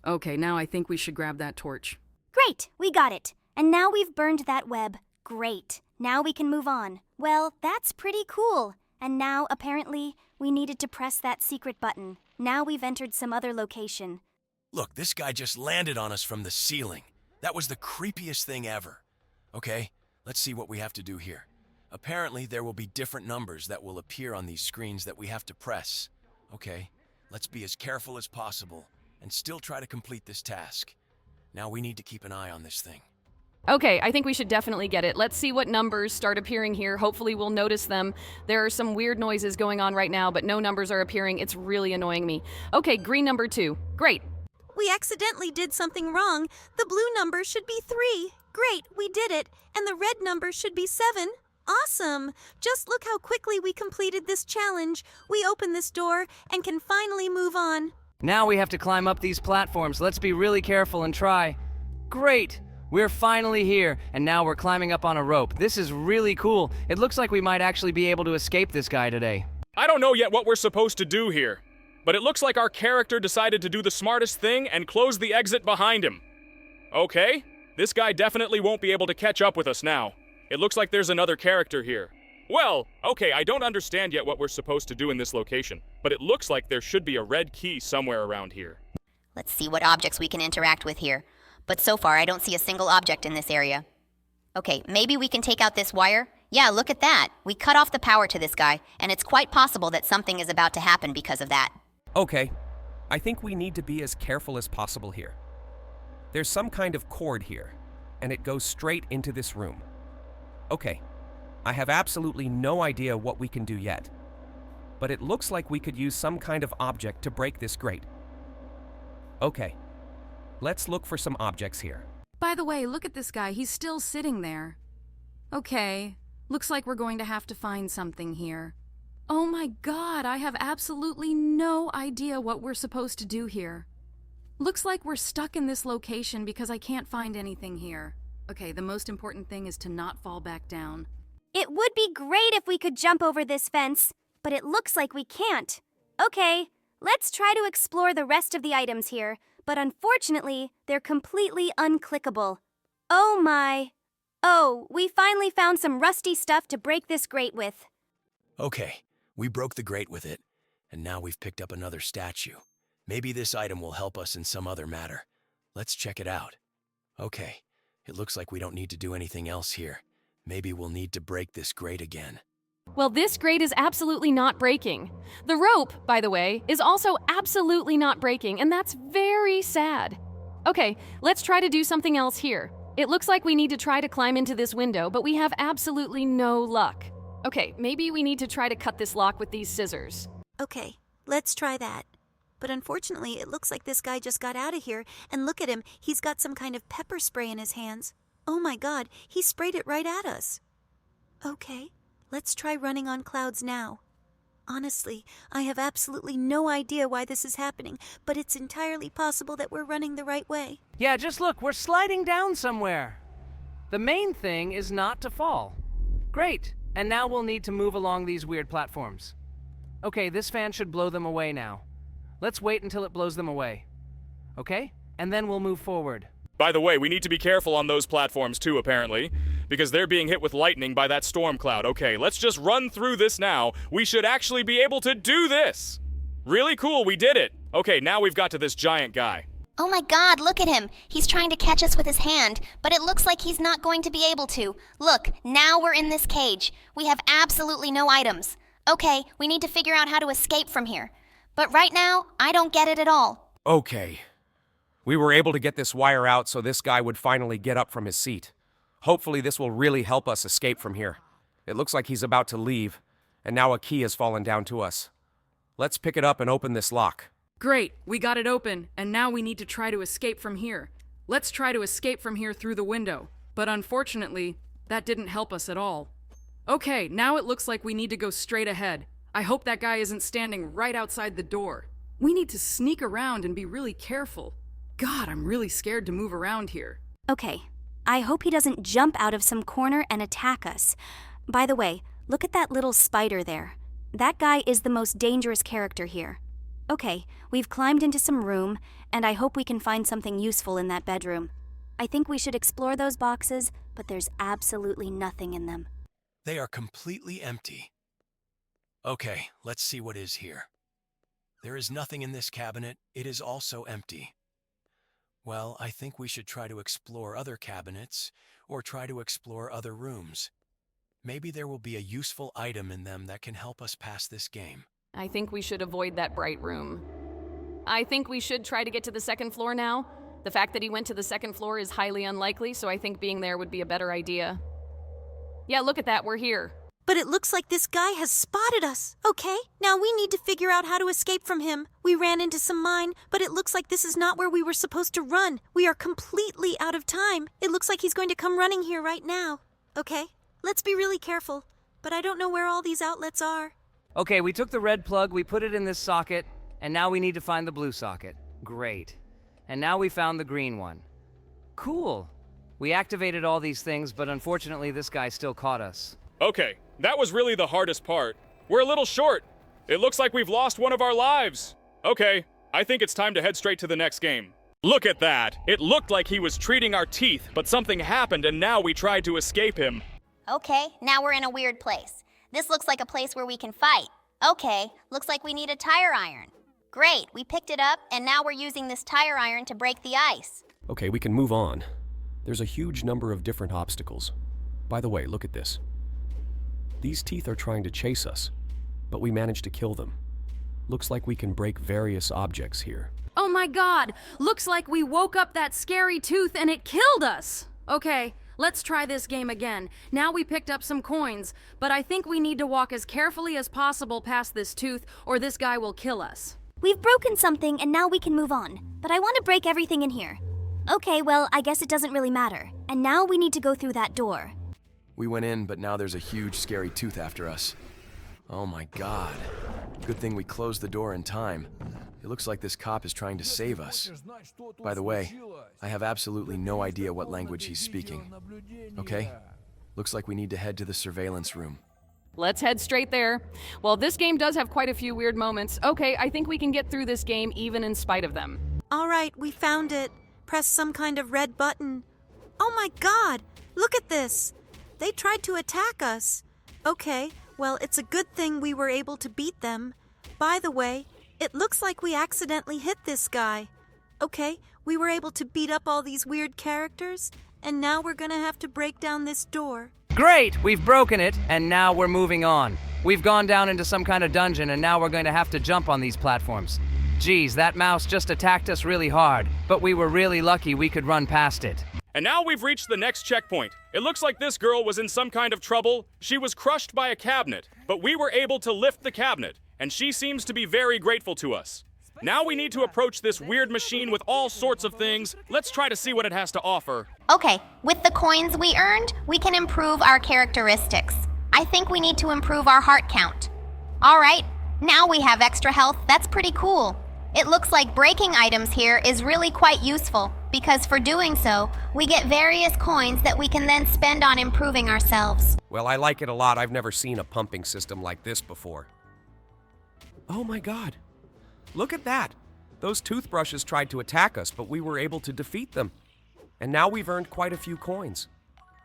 Okay, now I think we should grab that torch. Great, we got it. And now we've burned that web. Great, now we can move on. Well, that's pretty cool. And now, apparently, we needed to press that secret button. Now we've entered some other location. Look, this guy just landed on us from the ceiling. That was the creepiest thing ever. Okay, let's see what we have to do here. Apparently, there will be different numbers that will appear on these screens that we have to press. Okay, let's be as careful as possible and still try to complete this task. Now we need to keep an eye on this thing. Okay, I think we should definitely get it. Let's see what numbers start appearing here. Hopefully we'll notice them. There are some weird noises going on right now, but no numbers are appearing. It's really annoying me. Okay, green number 2. Great. We accidentally did something wrong. The blue number should be 3. Great, we did it. And the red number should be 7. Awesome! Just look how quickly we completed this challenge. We open this door and can finally move on. Now we have to climb up these platforms. Let's be really careful and try. Great! We're finally here, and now we're climbing up on a rope. This is really cool. It looks like we might actually be able to escape this guy today. I don't know yet what we're supposed to do here, but it looks like our character decided to do the smartest thing and close the exit behind him. Okay, this guy definitely won't be able to catch up with us now. It looks like there's another character here. Well, okay, I don't understand yet what we're supposed to do in this location, but it looks like there should be a red key somewhere around here. Let's see what objects we can interact with here. But so far, I don't see a single object in this area. Okay, maybe we can take out this wire? Yeah, look at that. We cut off the power to this guy, and it's quite possible that something is about to happen because of that. Okay, I think we need to be as careful as possible here. There's some kind of cord here, and it goes straight into this room. Okay, I have absolutely no idea what we can do yet, but it looks like we could use some kind of object to break this grate. Okay, let's look for some objects here. By the way, look at this guy. He's still sitting there. Okay, looks like we're going to have to find something here. Oh my god, I have absolutely no idea what we're supposed to do here. Looks like we're stuck in this location because I can't find anything here. Okay, the most important thing is to not fall back down. It would be great if we could jump over this fence, but it looks like we can't. Okay, let's try to explore the rest of the items here, but unfortunately, they're completely unclickable. Oh my. Oh, we finally found some rusty stuff to break this grate with. Okay, we broke the grate with it, and now we've picked up another statue. Maybe this item will help us in some other matter. Let's check it out. Okay, it looks like we don't need to do anything else here. Maybe we'll need to break this grate again. Well, this grate is absolutely not breaking. The rope, by the way, is also absolutely not breaking, and that's very sad. Okay, let's try to do something else here. It looks like we need to try to climb into this window, but we have absolutely no luck. Okay, maybe we need to try to cut this lock with these scissors. Okay, let's try that. But unfortunately, it looks like this guy just got out of here, and look at him, he's got some kind of pepper spray in his hands. Oh my god, he sprayed it right at us. Okay, let's try running on clouds now. Honestly, I have absolutely no idea why this is happening, but it's entirely possible that we're running the right way. Yeah, just look, we're sliding down somewhere. The main thing is not to fall. Great, and now we'll need to move along these weird platforms. Okay, this fan should blow them away now. Let's wait until it blows them away. Okay? And then we'll move forward. By the way, we need to be careful on those platforms too, apparently, because they're being hit with lightning by that storm cloud. Okay, let's just run through this now. We should actually be able to do this. Really cool, we did it. Okay, now we've got to this giant guy. Oh my god, look at him. He's trying to catch us with his hand, but it looks like he's not going to be able to. Look, now we're in this cage. We have absolutely no items. Okay, we need to figure out how to escape from here. But right now, I don't get it at all. Okay. We were able to get this wire out so this guy would finally get up from his seat. Hopefully this will really help us escape from here. It looks like he's about to leave, and now a key has fallen down to us. Let's pick it up and open this lock. Great, we got it open, and now we need to try to escape from here. Let's try to escape from here through the window. But unfortunately, that didn't help us at all. Okay, now it looks like we need to go straight ahead. I hope that guy isn't standing right outside the door. We need to sneak around and be really careful. God, I'm really scared to move around here. Okay, I hope he doesn't jump out of some corner and attack us. By the way, look at that little spider there. That guy is the most dangerous character here. Okay, we've climbed into some room, and I hope we can find something useful in that bedroom. I think we should explore those boxes, but there's absolutely nothing in them. They are completely empty. Okay, let's see what is here. There is nothing in this cabinet. It is also empty. Well, I think we should try to explore other cabinets, or try to explore other rooms. Maybe there will be a useful item in them that can help us pass this game. I think we should avoid that bright room. I think we should try to get to the second floor now. The fact that he went to the second floor is highly unlikely, so I think being there would be a better idea. Yeah, look at that, we're here. But it looks like this guy has spotted us. Okay, now we need to figure out how to escape from him. We ran into some mine, but it looks like this is not where we were supposed to run. We are completely out of time. It looks like he's going to come running here right now. Okay, let's be really careful. But I don't know where all these outlets are. Okay, we took the red plug, we put it in this socket, and now we need to find the blue socket. Great. And now we found the green one. Cool. We activated all these things, but unfortunately this guy still caught us. Okay, that was really the hardest part. We're a little short. It looks like we've lost one of our lives. Okay, I think it's time to head straight to the next game. Look at that! It looked like he was treating our teeth, but something happened and now we tried to escape him. Okay, now we're in a weird place. This looks like a place where we can fight. Okay, looks like we need a tire iron. Great, we picked it up, and now we're using this tire iron to break the ice. Okay, we can move on. There's a huge number of different obstacles. By the way, look at this. These teeth are trying to chase us, but we managed to kill them. Looks like we can break various objects here. Oh my god! Looks like we woke up that scary tooth and it killed us! Okay, let's try this game again. Now we picked up some coins, but I think we need to walk as carefully as possible past this tooth or this guy will kill us. We've broken something and now we can move on. But I want to break everything in here. Okay, well, I guess it doesn't really matter. And now we need to go through that door. We went in, but now there's a huge, scary tooth after us. Oh my god. Good thing we closed the door in time. It looks like this cop is trying to save us. By the way, I have absolutely no idea what language he's speaking. Okay? Looks like we need to head to the surveillance room. Let's head straight there. Well, this game does have quite a few weird moments. Okay, I think we can get through this game even in spite of them. All right, we found it. Press some kind of red button. Oh my god! Look at this! They tried to attack us. Okay, well, it's a good thing we were able to beat them. By the way, it looks like we accidentally hit this guy. Okay, we were able to beat up all these weird characters, and now we're gonna have to break down this door. Great! We've broken it, and now we're moving on. We've gone down into some kind of dungeon, and now we're going to have to jump on these platforms. Geez, that mouse just attacked us really hard, but we were really lucky we could run past it. And now we've reached the next checkpoint. It looks like this girl was in some kind of trouble. She was crushed by a cabinet, but we were able to lift the cabinet, and she seems to be very grateful to us. Now we need to approach this weird machine with all sorts of things. Let's try to see what it has to offer. Okay, with the coins we earned, we can improve our characteristics. I think we need to improve our heart count. All right, now we have extra health. That's pretty cool. It looks like breaking items here is really quite useful, because for doing so, we get various coins that we can then spend on improving ourselves. Well, I like it a lot. I've never seen a pumping system like this before. Oh my god. Look at that. Those toothbrushes tried to attack us, but we were able to defeat them. And now we've earned quite a few coins.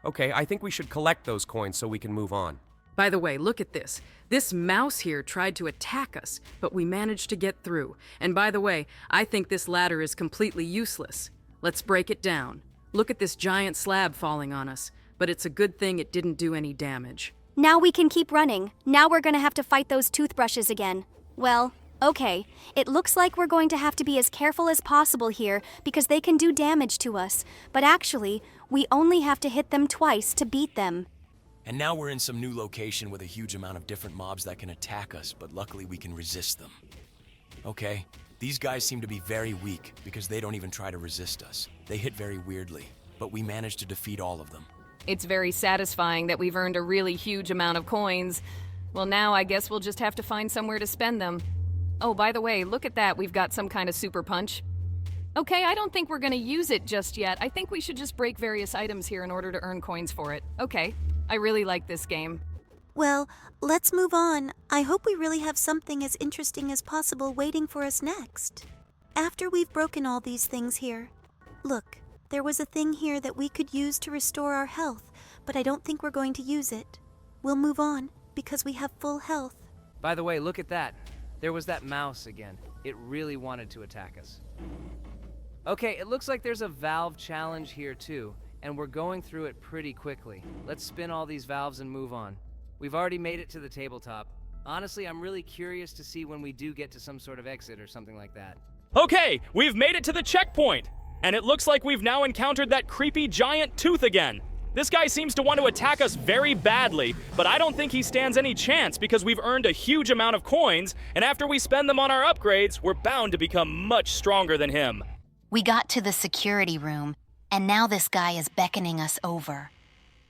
Okay, I think we should collect those coins so we can move on. By the way, look at this. This mouse here tried to attack us, but we managed to get through. And by the way, I think this ladder is completely useless. Let's break it down. Look at this giant slab falling on us, but it's a good thing it didn't do any damage. Now we can keep running. Now we're gonna have to fight those toothbrushes again. Well, okay. It looks like we're going to have to be as careful as possible here because they can do damage to us. But actually, we only have to hit them twice to beat them. And now we're in some new location with a huge amount of different mobs that can attack us, but luckily we can resist them. Okay, these guys seem to be very weak because they don't even try to resist us. They hit very weirdly, but we managed to defeat all of them. It's very satisfying that we've earned a really huge amount of coins. Well, now I guess we'll just have to find somewhere to spend them. Oh, by the way, look at that. We've got some kind of super punch. Okay, I don't think we're gonna use it just yet. I think we should just break various items here in order to earn coins for it. Okay, I really like this game. Well, let's move on. I hope we really have something as interesting as possible waiting for us next. After we've broken all these things here. Look, there was a thing here that we could use to restore our health, but I don't think we're going to use it. We'll move on because we have full health. By the way, look at that. There was that mouse again. It really wanted to attack us. Okay, it looks like there's a valve challenge here too, and we're going through it pretty quickly. Let's spin all these valves and move on. We've already made it to the tabletop. Honestly, I'm really curious to see when we do get to some sort of exit or something like that. Okay, we've made it to the checkpoint! And it looks like we've now encountered that creepy giant tooth again. This guy seems to want to attack us very badly, but I don't think he stands any chance because we've earned a huge amount of coins, and after we spend them on our upgrades, we're bound to become much stronger than him. We got to the security room, and now this guy is beckoning us over.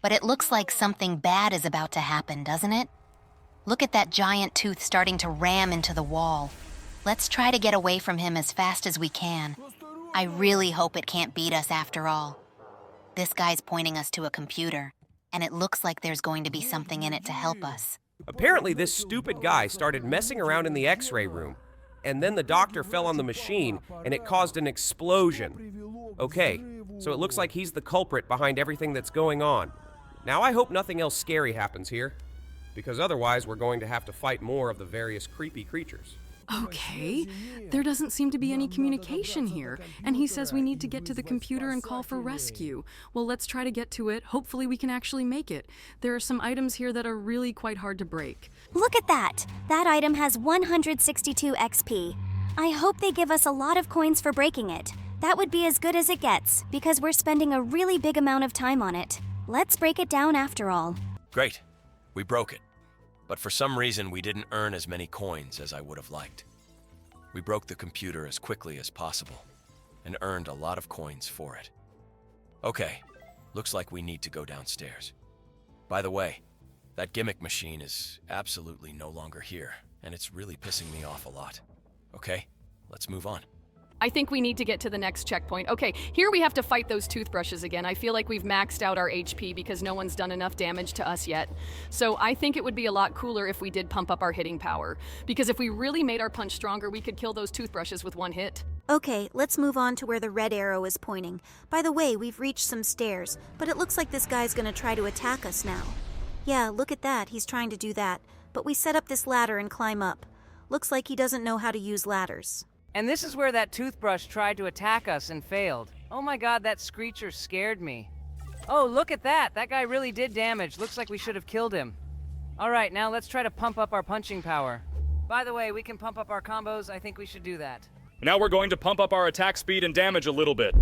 But it looks like something bad is about to happen, doesn't it? Look at that giant tooth starting to ram into the wall. Let's try to get away from him as fast as we can. I really hope it can't beat us after all. This guy's pointing us to a computer, and it looks like there's going to be something in it to help us. Apparently, this stupid guy started messing around in the x-ray room, and then the doctor fell on the machine, and it caused an explosion. Okay, so it looks like he's the culprit behind everything that's going on. Now I hope nothing else scary happens here, because otherwise we're going to have to fight more of the various creepy creatures. Okay, there doesn't seem to be any communication here, and he says we need to get to the computer and call for rescue. Well, let's try to get to it. Hopefully we can actually make it. There are some items here that are really quite hard to break. Look at that! That item has 162 XP. I hope they give us a lot of coins for breaking it. That would be as good as it gets, because we're spending a really big amount of time on it. Let's break it down after all. Great. We broke it. But for some reason, we didn't earn as many coins as I would have liked. We broke the computer as quickly as possible and earned a lot of coins for it. Okay, looks like we need to go downstairs. By the way, that gimmick machine is absolutely no longer here, and it's really pissing me off a lot. Okay, let's move on. I think we need to get to the next checkpoint. Okay, here we have to fight those toothbrushes again. I feel like we've maxed out our HP because no one's done enough damage to us yet. So I think it would be a lot cooler if we did pump up our hitting power. Because if we really made our punch stronger, we could kill those toothbrushes with one hit. Okay, let's move on to where the red arrow is pointing. By the way, we've reached some stairs, but it looks like this guy's gonna try to attack us now. Yeah, look at that, he's trying to do that. But we set up this ladder and climb up. Looks like he doesn't know how to use ladders. And this is where that toothbrush tried to attack us and failed. Oh my god, that screecher scared me. Oh, look at that! That guy really did damage. Looks like we should have killed him. Alright, now let's try to pump up our punching power. By the way, we can pump up our combos. I think we should do that. Now we're going to pump up our attack speed and damage a little bit.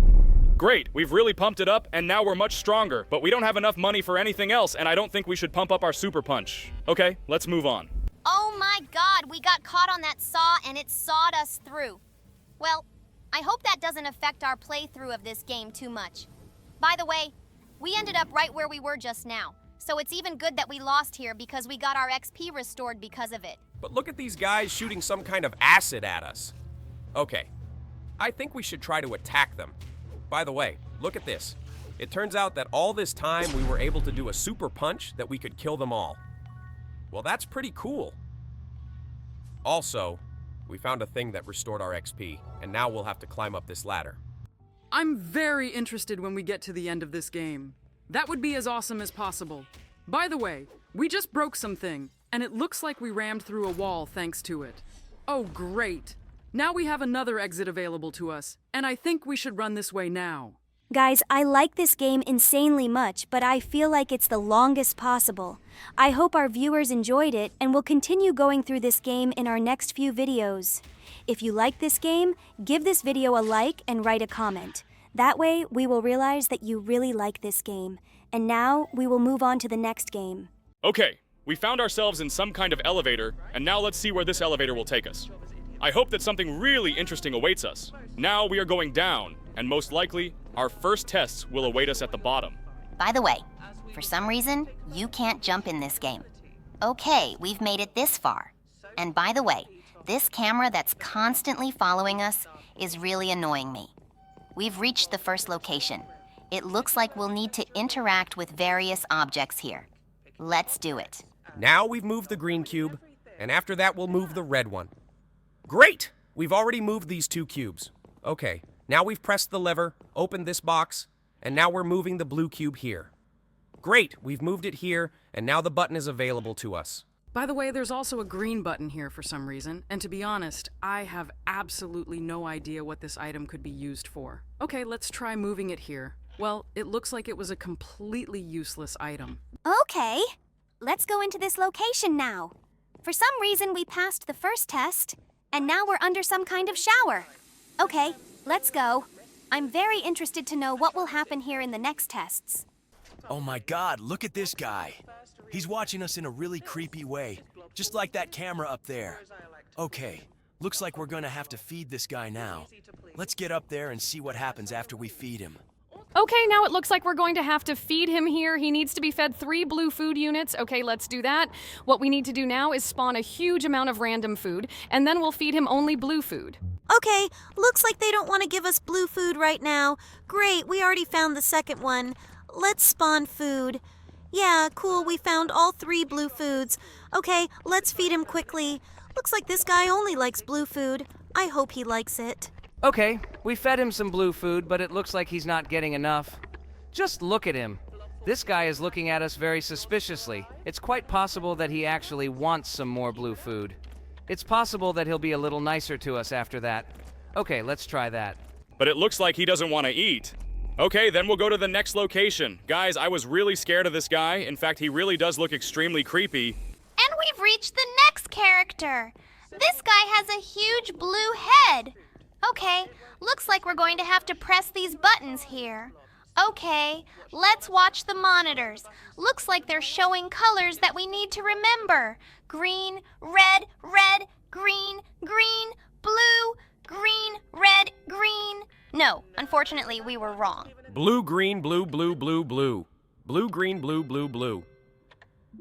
Great, we've really pumped it up, and now we're much stronger, but we don't have enough money for anything else, and I don't think we should pump up our super punch. Okay, let's move on. Oh my god, we got caught on that saw and it sawed us through. Well, I hope that doesn't affect our playthrough of this game too much. By the way, we ended up right where we were just now, so it's even good that we lost here because we got our XP restored because of it. But look at these guys shooting some kind of acid at us. Okay, I think we should try to attack them. By the way, look at this. It turns out that all this time we were able to do a super punch that we could kill them all. Well, that's pretty cool. Also, we found a thing that restored our XP, and now we'll have to climb up this ladder. I'm very interested when we get to the end of this game. That would be as awesome as possible. By the way, we just broke something, and it looks like we rammed through a wall thanks to it. Oh, great. Now we have another exit available to us, and I think we should run this way now. Guys, I like this game insanely much, but I feel like it's the longest possible. I hope our viewers enjoyed it and will continue going through this game in our next few videos. If you like this game, give this video a like and write a comment. That way, we will realize that you really like this game. And now, we will move on to the next game. Okay, we found ourselves in some kind of elevator, and now let's see where this elevator will take us. I hope that something really interesting awaits us. Now we are going down, and most likely, our first tests will await us at the bottom. By the way, for some reason, you can't jump in this game. Okay, we've made it this far. And by the way, this camera that's constantly following us is really annoying me. We've reached the first location. It looks like we'll need to interact with various objects here. Let's do it. Now we've moved the green cube, and after that we'll move the red one. Great! We've already moved these two cubes. Okay, now we've pressed the lever, opened this box, and now we're moving the blue cube here. Great, we've moved it here, and now the button is available to us. By the way, there's also a green button here for some reason, and to be honest, I have absolutely no idea what this item could be used for. Okay, let's try moving it here. Well, it looks like it was a completely useless item. Okay, let's go into this location now. For some reason, we passed the first test, and now we're under some kind of shower. Okay, let's go. I'm very interested to know what will happen here in the next tests. Oh my god, look at this guy. He's watching us in a really creepy way, just like that camera up there. Okay, looks like we're gonna have to feed this guy now. Let's get up there and see what happens after we feed him. Okay, now it looks like we're going to have to feed him here. He needs to be fed 3 blue food units. Okay, let's do that. What we need to do now is spawn a huge amount of random food, and then we'll feed him only blue food. Okay, looks like they don't want to give us blue food right now. Great, we already found the second one. Let's spawn food. Yeah, cool, we found all 3 blue foods. Okay, let's feed him quickly. Looks like this guy only likes blue food. I hope he likes it. Okay, we fed him some blue food, but it looks like he's not getting enough. Just look at him. This guy is looking at us very suspiciously. It's quite possible that he actually wants some more blue food. It's possible that he'll be a little nicer to us after that. Okay, let's try that. But it looks like he doesn't want to eat. Okay, then we'll go to the next location. Guys, I was really scared of this guy. In fact, he really does look extremely creepy. And we've reached the next character. This guy has a huge blue head. Okay, looks like we're going to have to press these buttons here. Okay, let's watch the monitors. Looks like they're showing colors that we need to remember. Green, red, red, green, green, blue, green, red, green. No, unfortunately, we were wrong. Blue, green, blue, blue, blue, blue. Blue, green, blue, blue, blue.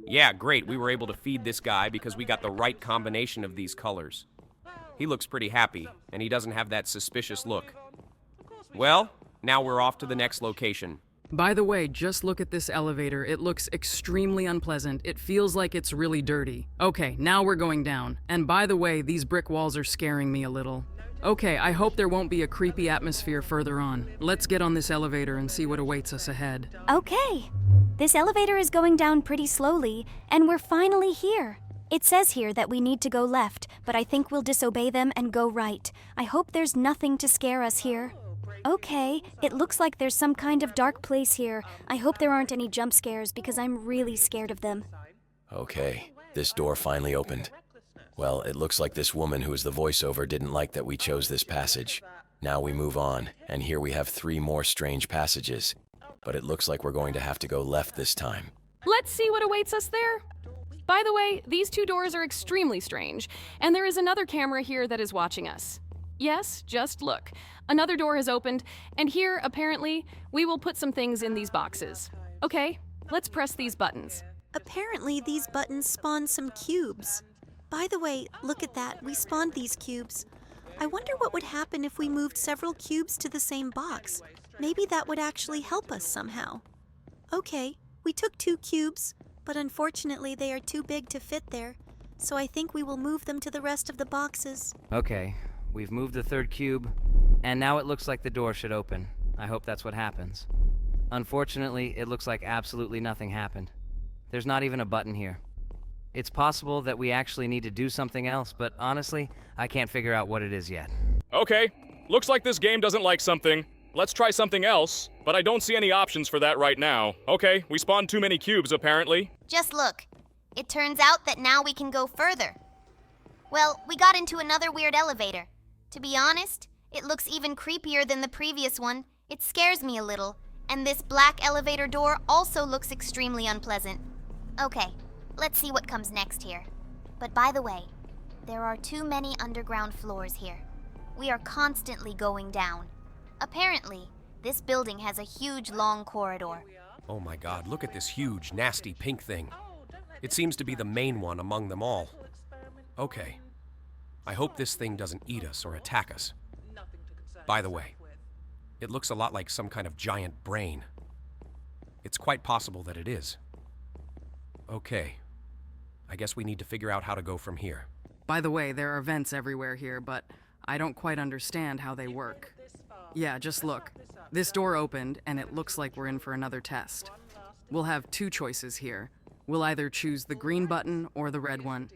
Yeah, great. We were able to feed this guy because we got the right combination of these colors. He looks pretty happy, and he doesn't have that suspicious look. Well, now we're off to the next location. By the way, just look at this elevator. It looks extremely unpleasant. It feels like it's really dirty. Okay, now we're going down. And by the way, these brick walls are scaring me a little. Okay, I hope there won't be a creepy atmosphere further on. Let's get on this elevator and see what awaits us ahead. Okay. This elevator is going down pretty slowly, and we're finally here. It says here that we need to go left, but I think we'll disobey them and go right. I hope there's nothing to scare us here. Okay, it looks like there's some kind of dark place here. I hope there aren't any jump scares because I'm really scared of them. Okay, this door finally opened. Well, it looks like this woman who is the voiceover didn't like that we chose this passage. Now we move on, and here we have 3 more strange passages. But it looks like we're going to have to go left this time. Let's see what awaits us there. By the way, these 2 doors are extremely strange, and there is another camera here that is watching us. Yes, just look. Another door has opened, and here, apparently, we will put some things in these boxes. Okay, let's press these buttons. Apparently, these buttons spawn some cubes. By the way, look at that. We spawned these cubes. I wonder what would happen if we moved several cubes to the same box. Maybe that would actually help us somehow. Okay, we took 2 cubes, but unfortunately they are too big to fit there, so I think we will move them to the rest of the boxes. Okay, we've moved the 3rd cube, and now it looks like the door should open. I hope that's what happens. Unfortunately, it looks like absolutely nothing happened. There's not even a button here. It's possible that we actually need to do something else, but honestly, I can't figure out what it is yet. Okay, looks like this game doesn't like something. Let's try something else, but I don't see any options for that right now. Okay, we spawned too many cubes, apparently. Just look. It turns out that now we can go further. Well, we got into another weird elevator. To be honest, it looks even creepier than the previous one. It scares me a little. And this black elevator door also looks extremely unpleasant. Okay, let's see what comes next here. But by the way, there are too many underground floors here. We are constantly going down. Apparently, this building has a huge long corridor. Oh my god, look at this huge, nasty pink thing. It seems to be the main one among them all. Okay. I hope this thing doesn't eat us or attack us. By the way, it looks a lot like some kind of giant brain. It's quite possible that it is. Okay. I guess we need to figure out how to go from here. By the way, there are vents everywhere here, but I don't quite understand how they work. Yeah, just look. This door opened, and it looks like we're in for another test. We'll have 2 choices here. We'll either choose the green button or the red one,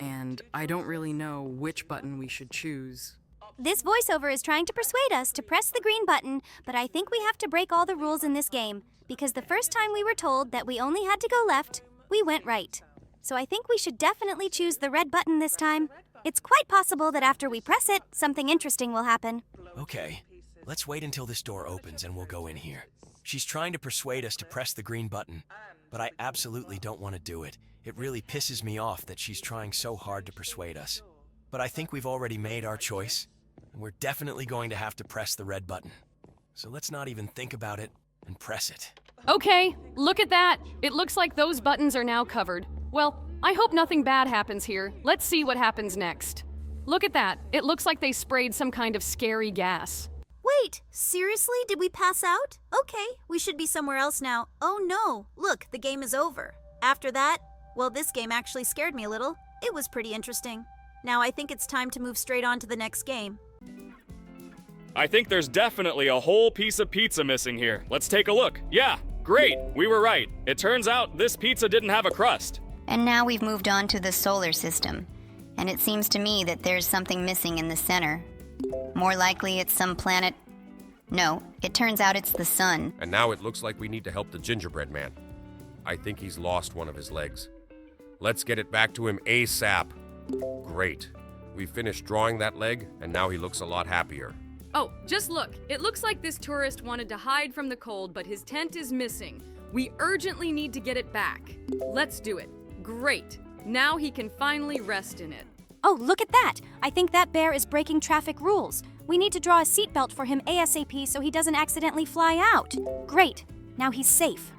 and I don't really know which button we should choose. This voiceover is trying to persuade us to press the green button, but I think we have to break all the rules in this game, because the first time we were told that we only had to go left, we went right. So I think we should definitely choose the red button this time. It's quite possible that after we press it, something interesting will happen. Okay, let's wait until this door opens and we'll go in here. She's trying to persuade us to press the green button, but I absolutely don't want to do it. It really pisses me off that she's trying so hard to persuade us. But I think we've already made our choice, and we're definitely going to have to press the red button. So let's not even think about it and press it. Okay, look at that. It looks like those buttons are now covered. Well, I hope nothing bad happens here. Let's see what happens next. Look at that. It looks like they sprayed some kind of scary gas. Wait, seriously? Did we pass out? Okay, we should be somewhere else now. Oh no, look, the game is over. After that, well, this game actually scared me a little. It was pretty interesting. Now I think it's time to move straight on to the next game. I think there's definitely a whole piece of pizza missing here. Let's take a look. Yeah, great. We were right. It turns out this pizza didn't have a crust. And now we've moved on to the solar system. And it seems to me that there's something missing in the center. More likely it's some planet. No, it turns out it's the sun. And now it looks like we need to help the gingerbread man. I think he's lost one of his legs. Let's get it back to him ASAP. Great. We finished drawing that leg, and now he looks a lot happier. Oh, just look. It looks like this tourist wanted to hide from the cold, but his tent is missing. We urgently need to get it back. Let's do it. Great. Now he can finally rest in it. Oh, look at that! I think that bear is breaking traffic rules. We need to draw a seatbelt for him ASAP so he doesn't accidentally fly out. Great. Now he's safe.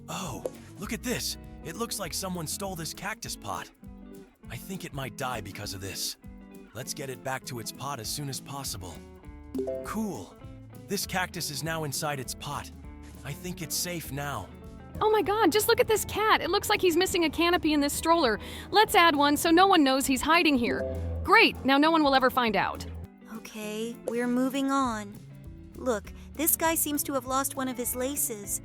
Oh, look at this. It looks like someone stole this cactus pot. I think it might die because of this. Let's get it back to its pot as soon as possible. Cool. This cactus is now inside its pot. I think it's safe now. Oh my god, just look at this cat. It looks like he's missing a canopy in this stroller. Let's add one so no one knows he's hiding here. Great, now no one will ever find out. Okay, we're moving on. Look, this guy seems to have lost one of his laces.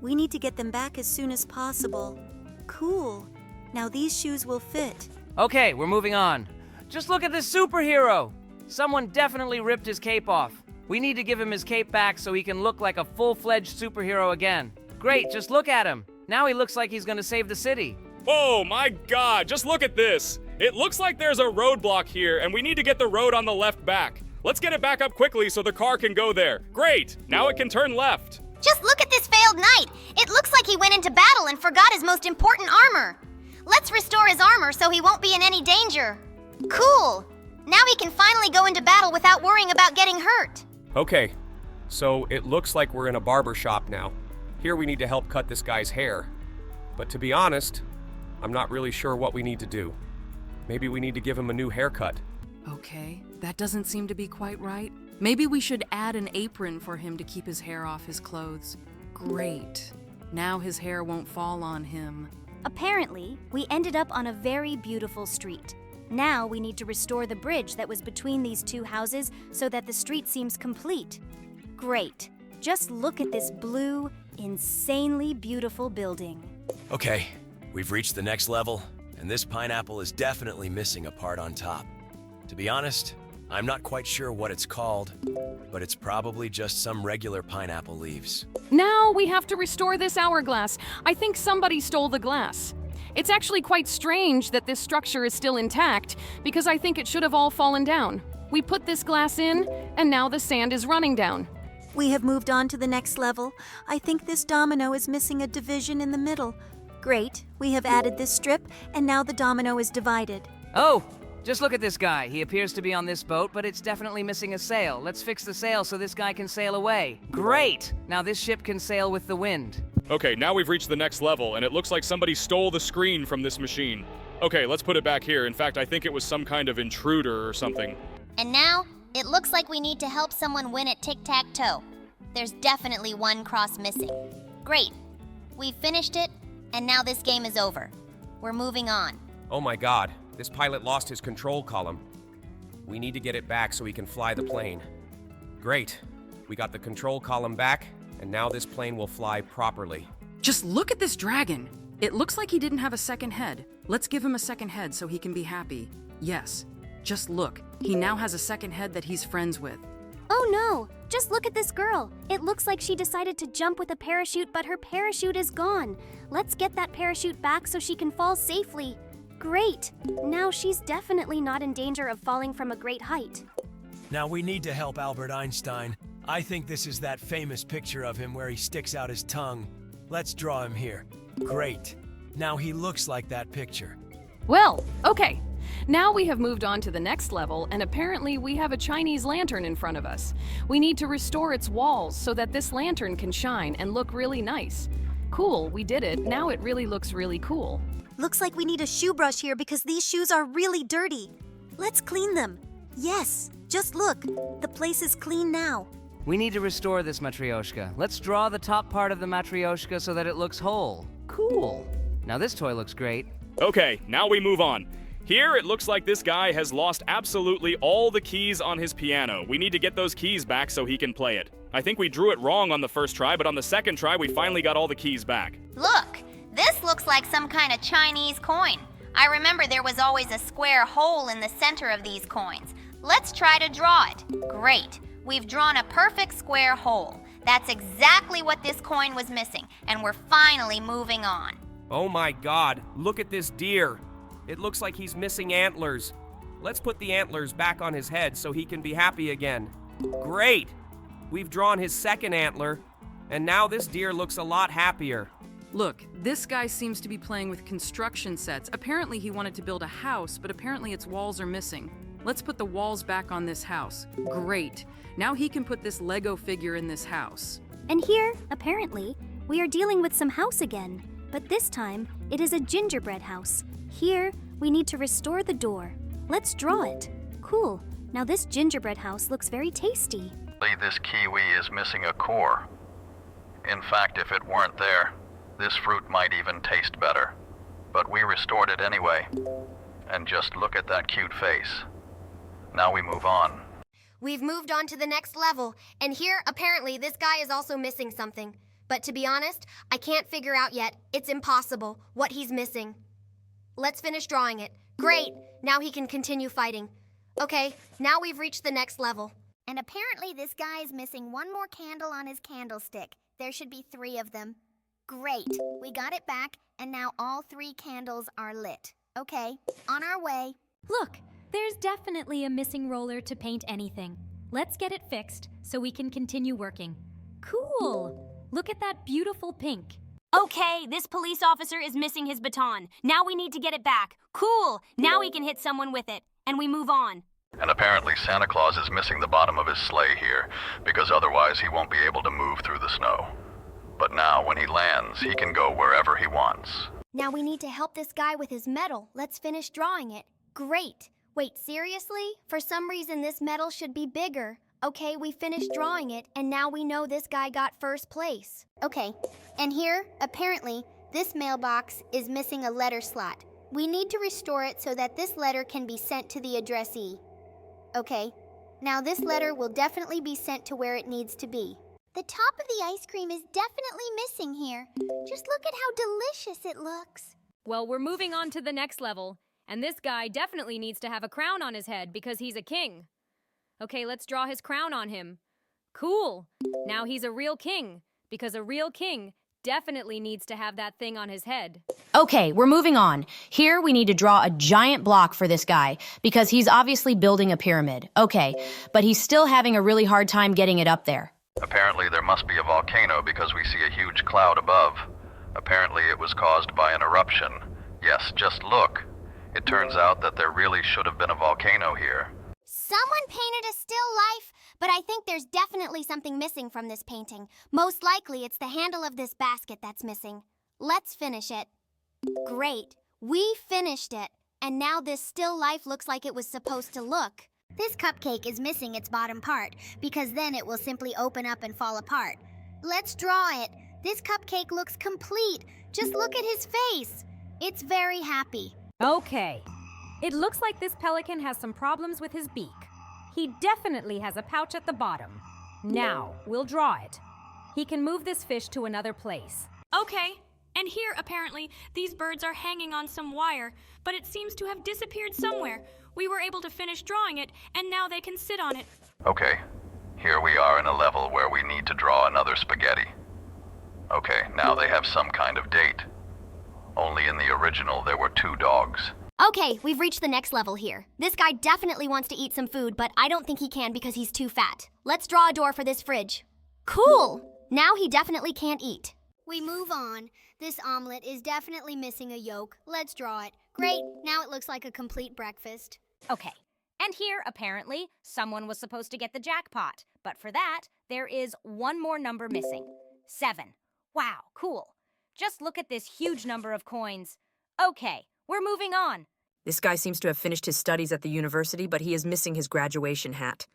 We need to get them back as soon as possible. Cool. Now these shoes will fit. Okay, we're moving on. Just look at this superhero! Someone definitely ripped his cape off. We need to give him his cape back so he can look like a full-fledged superhero again. Great, just look at him. Now he looks like he's gonna save the city. Oh my god, just look at this. It looks like there's a roadblock here, and we need to get the road on the left back. Let's get it back up quickly so the car can go there. Great, now it can turn left. Just look at this failed knight. It looks like he went into battle and forgot his most important armor. Let's restore his armor so he won't be in any danger. Cool. Now he can finally go into battle without worrying about getting hurt. Okay, so it looks like we're in a barber shop now. Here we need to help cut this guy's hair. But to be honest, I'm not really sure what we need to do. Maybe we need to give him a new haircut. Okay, that doesn't seem to be quite right. Maybe we should add an apron for him to keep his hair off his clothes. Great. Now his hair won't fall on him. Apparently, we ended up on a very beautiful street. Now we need to restore the bridge that was between these two houses so that the street seems complete. Great. Just look at this blue, insanely beautiful building. Okay, we've reached the next level, and this pineapple is definitely missing a part on top. To be honest, I'm not quite sure what it's called, but it's probably just some regular pineapple leaves. Now we have to restore this hourglass. I think somebody stole the glass. It's actually quite strange that this structure is still intact, because I think it should have all fallen down. We put this glass in, and now the sand is running down. We have moved on to the next level. I think this domino is missing a division in the middle. Great, we have added this strip, and now the domino is divided. Oh, just look at this guy. He appears to be on this boat, but it's definitely missing a sail. Let's fix the sail so this guy can sail away. Great! Now this ship can sail with the wind. Okay, now we've reached the next level, and it looks like somebody stole the screen from this machine. Okay, let's put it back here. In fact, I think it was some kind of intruder or something. And now, it looks like we need to help someone win at tic-tac-toe. There's definitely one cross missing. Great. We've finished it, and now this game is over. We're moving on. Oh my god, this pilot lost his control column. We need to get it back so he can fly the plane. Great. We got the control column back, and now this plane will fly properly. Just look at this dragon. It looks like he didn't have a second head. Let's give him a second head so he can be happy. Yes, just look. He now has a second head that he's friends with. Oh no! Just look at this girl. It looks like she decided to jump with a parachute, but her parachute is gone. Let's get that parachute back so she can fall safely. Great! Now she's definitely not in danger of falling from a great height. Now we need to help Albert Einstein. I think this is that famous picture of him where he sticks out his tongue. Let's draw him here. Great. Now he looks like that picture. Well, okay. Now we have moved on to the next level, and apparently we have a Chinese lantern in front of us. We need to restore its walls so that this lantern can shine and look really nice. Cool, we did it. Now it really looks really cool. Looks like we need a shoe brush here because these shoes are really dirty. Let's clean them. Yes, just look. The place is clean now. We need to restore this Matryoshka. Let's draw the top part of the Matryoshka so that it looks whole. Cool. Now this toy looks great. Okay, now we move on. Here, it looks like this guy has lost absolutely all the keys on his piano. We need to get those keys back so he can play it. I think we drew it wrong on the first try, but on the second try, we finally got all the keys back. Look, this looks like some kind of Chinese coin. I remember there was always a square hole in the center of these coins. Let's try to draw it. Great. We've drawn a perfect square hole. That's exactly what this coin was missing, and we're finally moving on. Oh my god, look at this deer. It looks like he's missing antlers. Let's put the antlers back on his head so he can be happy again. Great! We've drawn his second antler, and now this deer looks a lot happier. Look, this guy seems to be playing with construction sets. Apparently he wanted to build a house, but apparently its walls are missing. Let's put the walls back on this house. Great. Now he can put this Lego figure in this house. And here, apparently, we are dealing with some house again. But this time, it is a gingerbread house. Here, we need to restore the door. Let's draw it. Cool. Now this gingerbread house looks very tasty. This kiwi is missing a core. In fact, if it weren't there, this fruit might even taste better. But we restored it anyway. And just look at that cute face. Now we move on. We've moved on to the next level, and here, apparently, this guy is also missing something. But to be honest, I can't figure out yet. It's impossible what he's missing. Let's finish drawing it. Great! Now he can continue fighting. Okay, now we've reached the next level. And apparently this guy is missing one more candle on his candlestick. There should be 3 of them. Great, we got it back, and now all 3 candles are lit. Okay, on our way. Look, there's definitely a missing roller to paint anything. Let's get it fixed so we can continue working. Cool! Look at that beautiful pink. Okay, this police officer is missing his baton. Now we need to get it back. Cool! Now he can hit someone with it. And we move on. And apparently Santa Claus is missing the bottom of his sleigh here, because otherwise he won't be able to move through the snow. But now when he lands, he can go wherever he wants. Now we need to help this guy with his medal. Let's finish drawing it. Great. Wait, seriously? For some reason this medal should be bigger. Okay, we finished drawing it, and now we know this guy got first place. Okay, and here, apparently, this mailbox is missing a letter slot. We need to restore it so that this letter can be sent to the addressee. Okay, now this letter will definitely be sent to where it needs to be. The top of the ice cream is definitely missing here. Just look at how delicious it looks. Well, we're moving on to the next level, and this guy definitely needs to have a crown on his head because he's a king. Okay, let's draw his crown on him. Cool. Now he's a real king, because a real king definitely needs to have that thing on his head. Okay, we're moving on. Here we need to draw a giant block for this guy, because he's obviously building a pyramid. Okay, but he's still having a really hard time getting it up there. Apparently there must be a volcano because we see a huge cloud above. Apparently it was caused by an eruption. Yes, just look. It turns out that there really should have been a volcano here. Someone painted a still life, but I think there's definitely something missing from this painting. Most likely it's the handle of this basket that's missing. Let's finish it. Great. We finished it. And now this still life looks like it was supposed to look. This cupcake is missing its bottom part, because then it will simply open up and fall apart. Let's draw it. This cupcake looks complete. Just look at his face. It's very happy. Okay. It looks like this pelican has some problems with his beak. He definitely has a pouch at the bottom. Now, we'll draw it. He can move this fish to another place. Okay, and here, apparently, these birds are hanging on some wire, but it seems to have disappeared somewhere. We were able to finish drawing it, and now they can sit on it. Okay, here we are in a level where we need to draw another spaghetti. Okay, now they have some kind of date. Only in the original there were 2 dogs. Okay, we've reached the next level here. This guy definitely wants to eat some food, but I don't think he can because he's too fat. Let's draw a door for this fridge. Cool! Now he definitely can't eat. We move on. This omelet is definitely missing a yolk. Let's draw it. Great, now it looks like a complete breakfast. Okay. And here, apparently, someone was supposed to get the jackpot. But for that, there is one more number missing. 7. Wow, cool. Just look at this huge number of coins. Okay, we're moving on. This guy seems to have finished his studies at the university, but he is missing his graduation hat.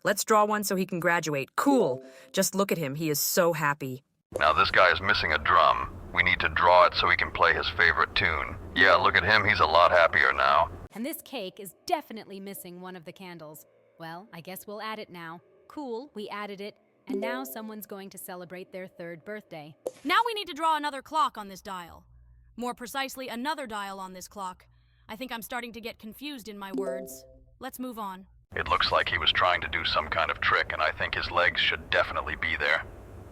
Let's draw one so he can graduate. Cool. Just look at him. He is so happy. Now this guy is missing a drum. We need to draw it so he can play his favorite tune. Yeah, look at him. He's a lot happier now. And this cake is definitely missing one of the candles. Well, I guess we'll add it now. Cool, we added it. And now someone's going to celebrate their 3rd birthday. Now we need to draw another clock on this dial. More precisely, another dial on this clock. I think I'm starting to get confused in my words. Let's move on. It looks like he was trying to do some kind of trick, and I think his legs should definitely be there.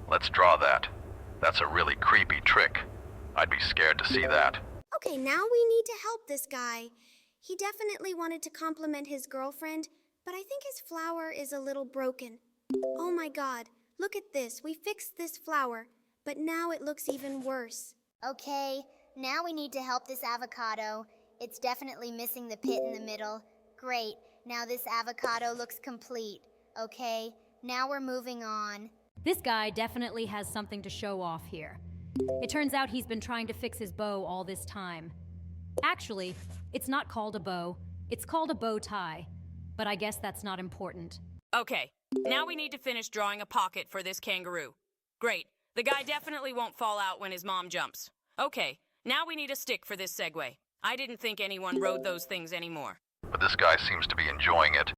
Let's draw that. That's a really creepy trick. I'd be scared to see that. Okay, now we need to help this guy. He definitely wanted to compliment his girlfriend, but I think his flower is a little broken. Oh my god, look at this. We fixed this flower, but now it looks even worse. Okay, now we need to help this avocado. It's definitely missing the pit in the middle. Great, now this avocado looks complete. Okay, now we're moving on. This guy definitely has something to show off here. It turns out he's been trying to fix his bow all this time. Actually, it's not called a bow, it's called a bow tie. But I guess that's not important. Okay, now we need to finish drawing a pocket for this kangaroo. Great. The guy definitely won't fall out when his mom jumps. Okay, now we need a stick for this Segway. I didn't think anyone rode those things anymore. But this guy seems to be enjoying it.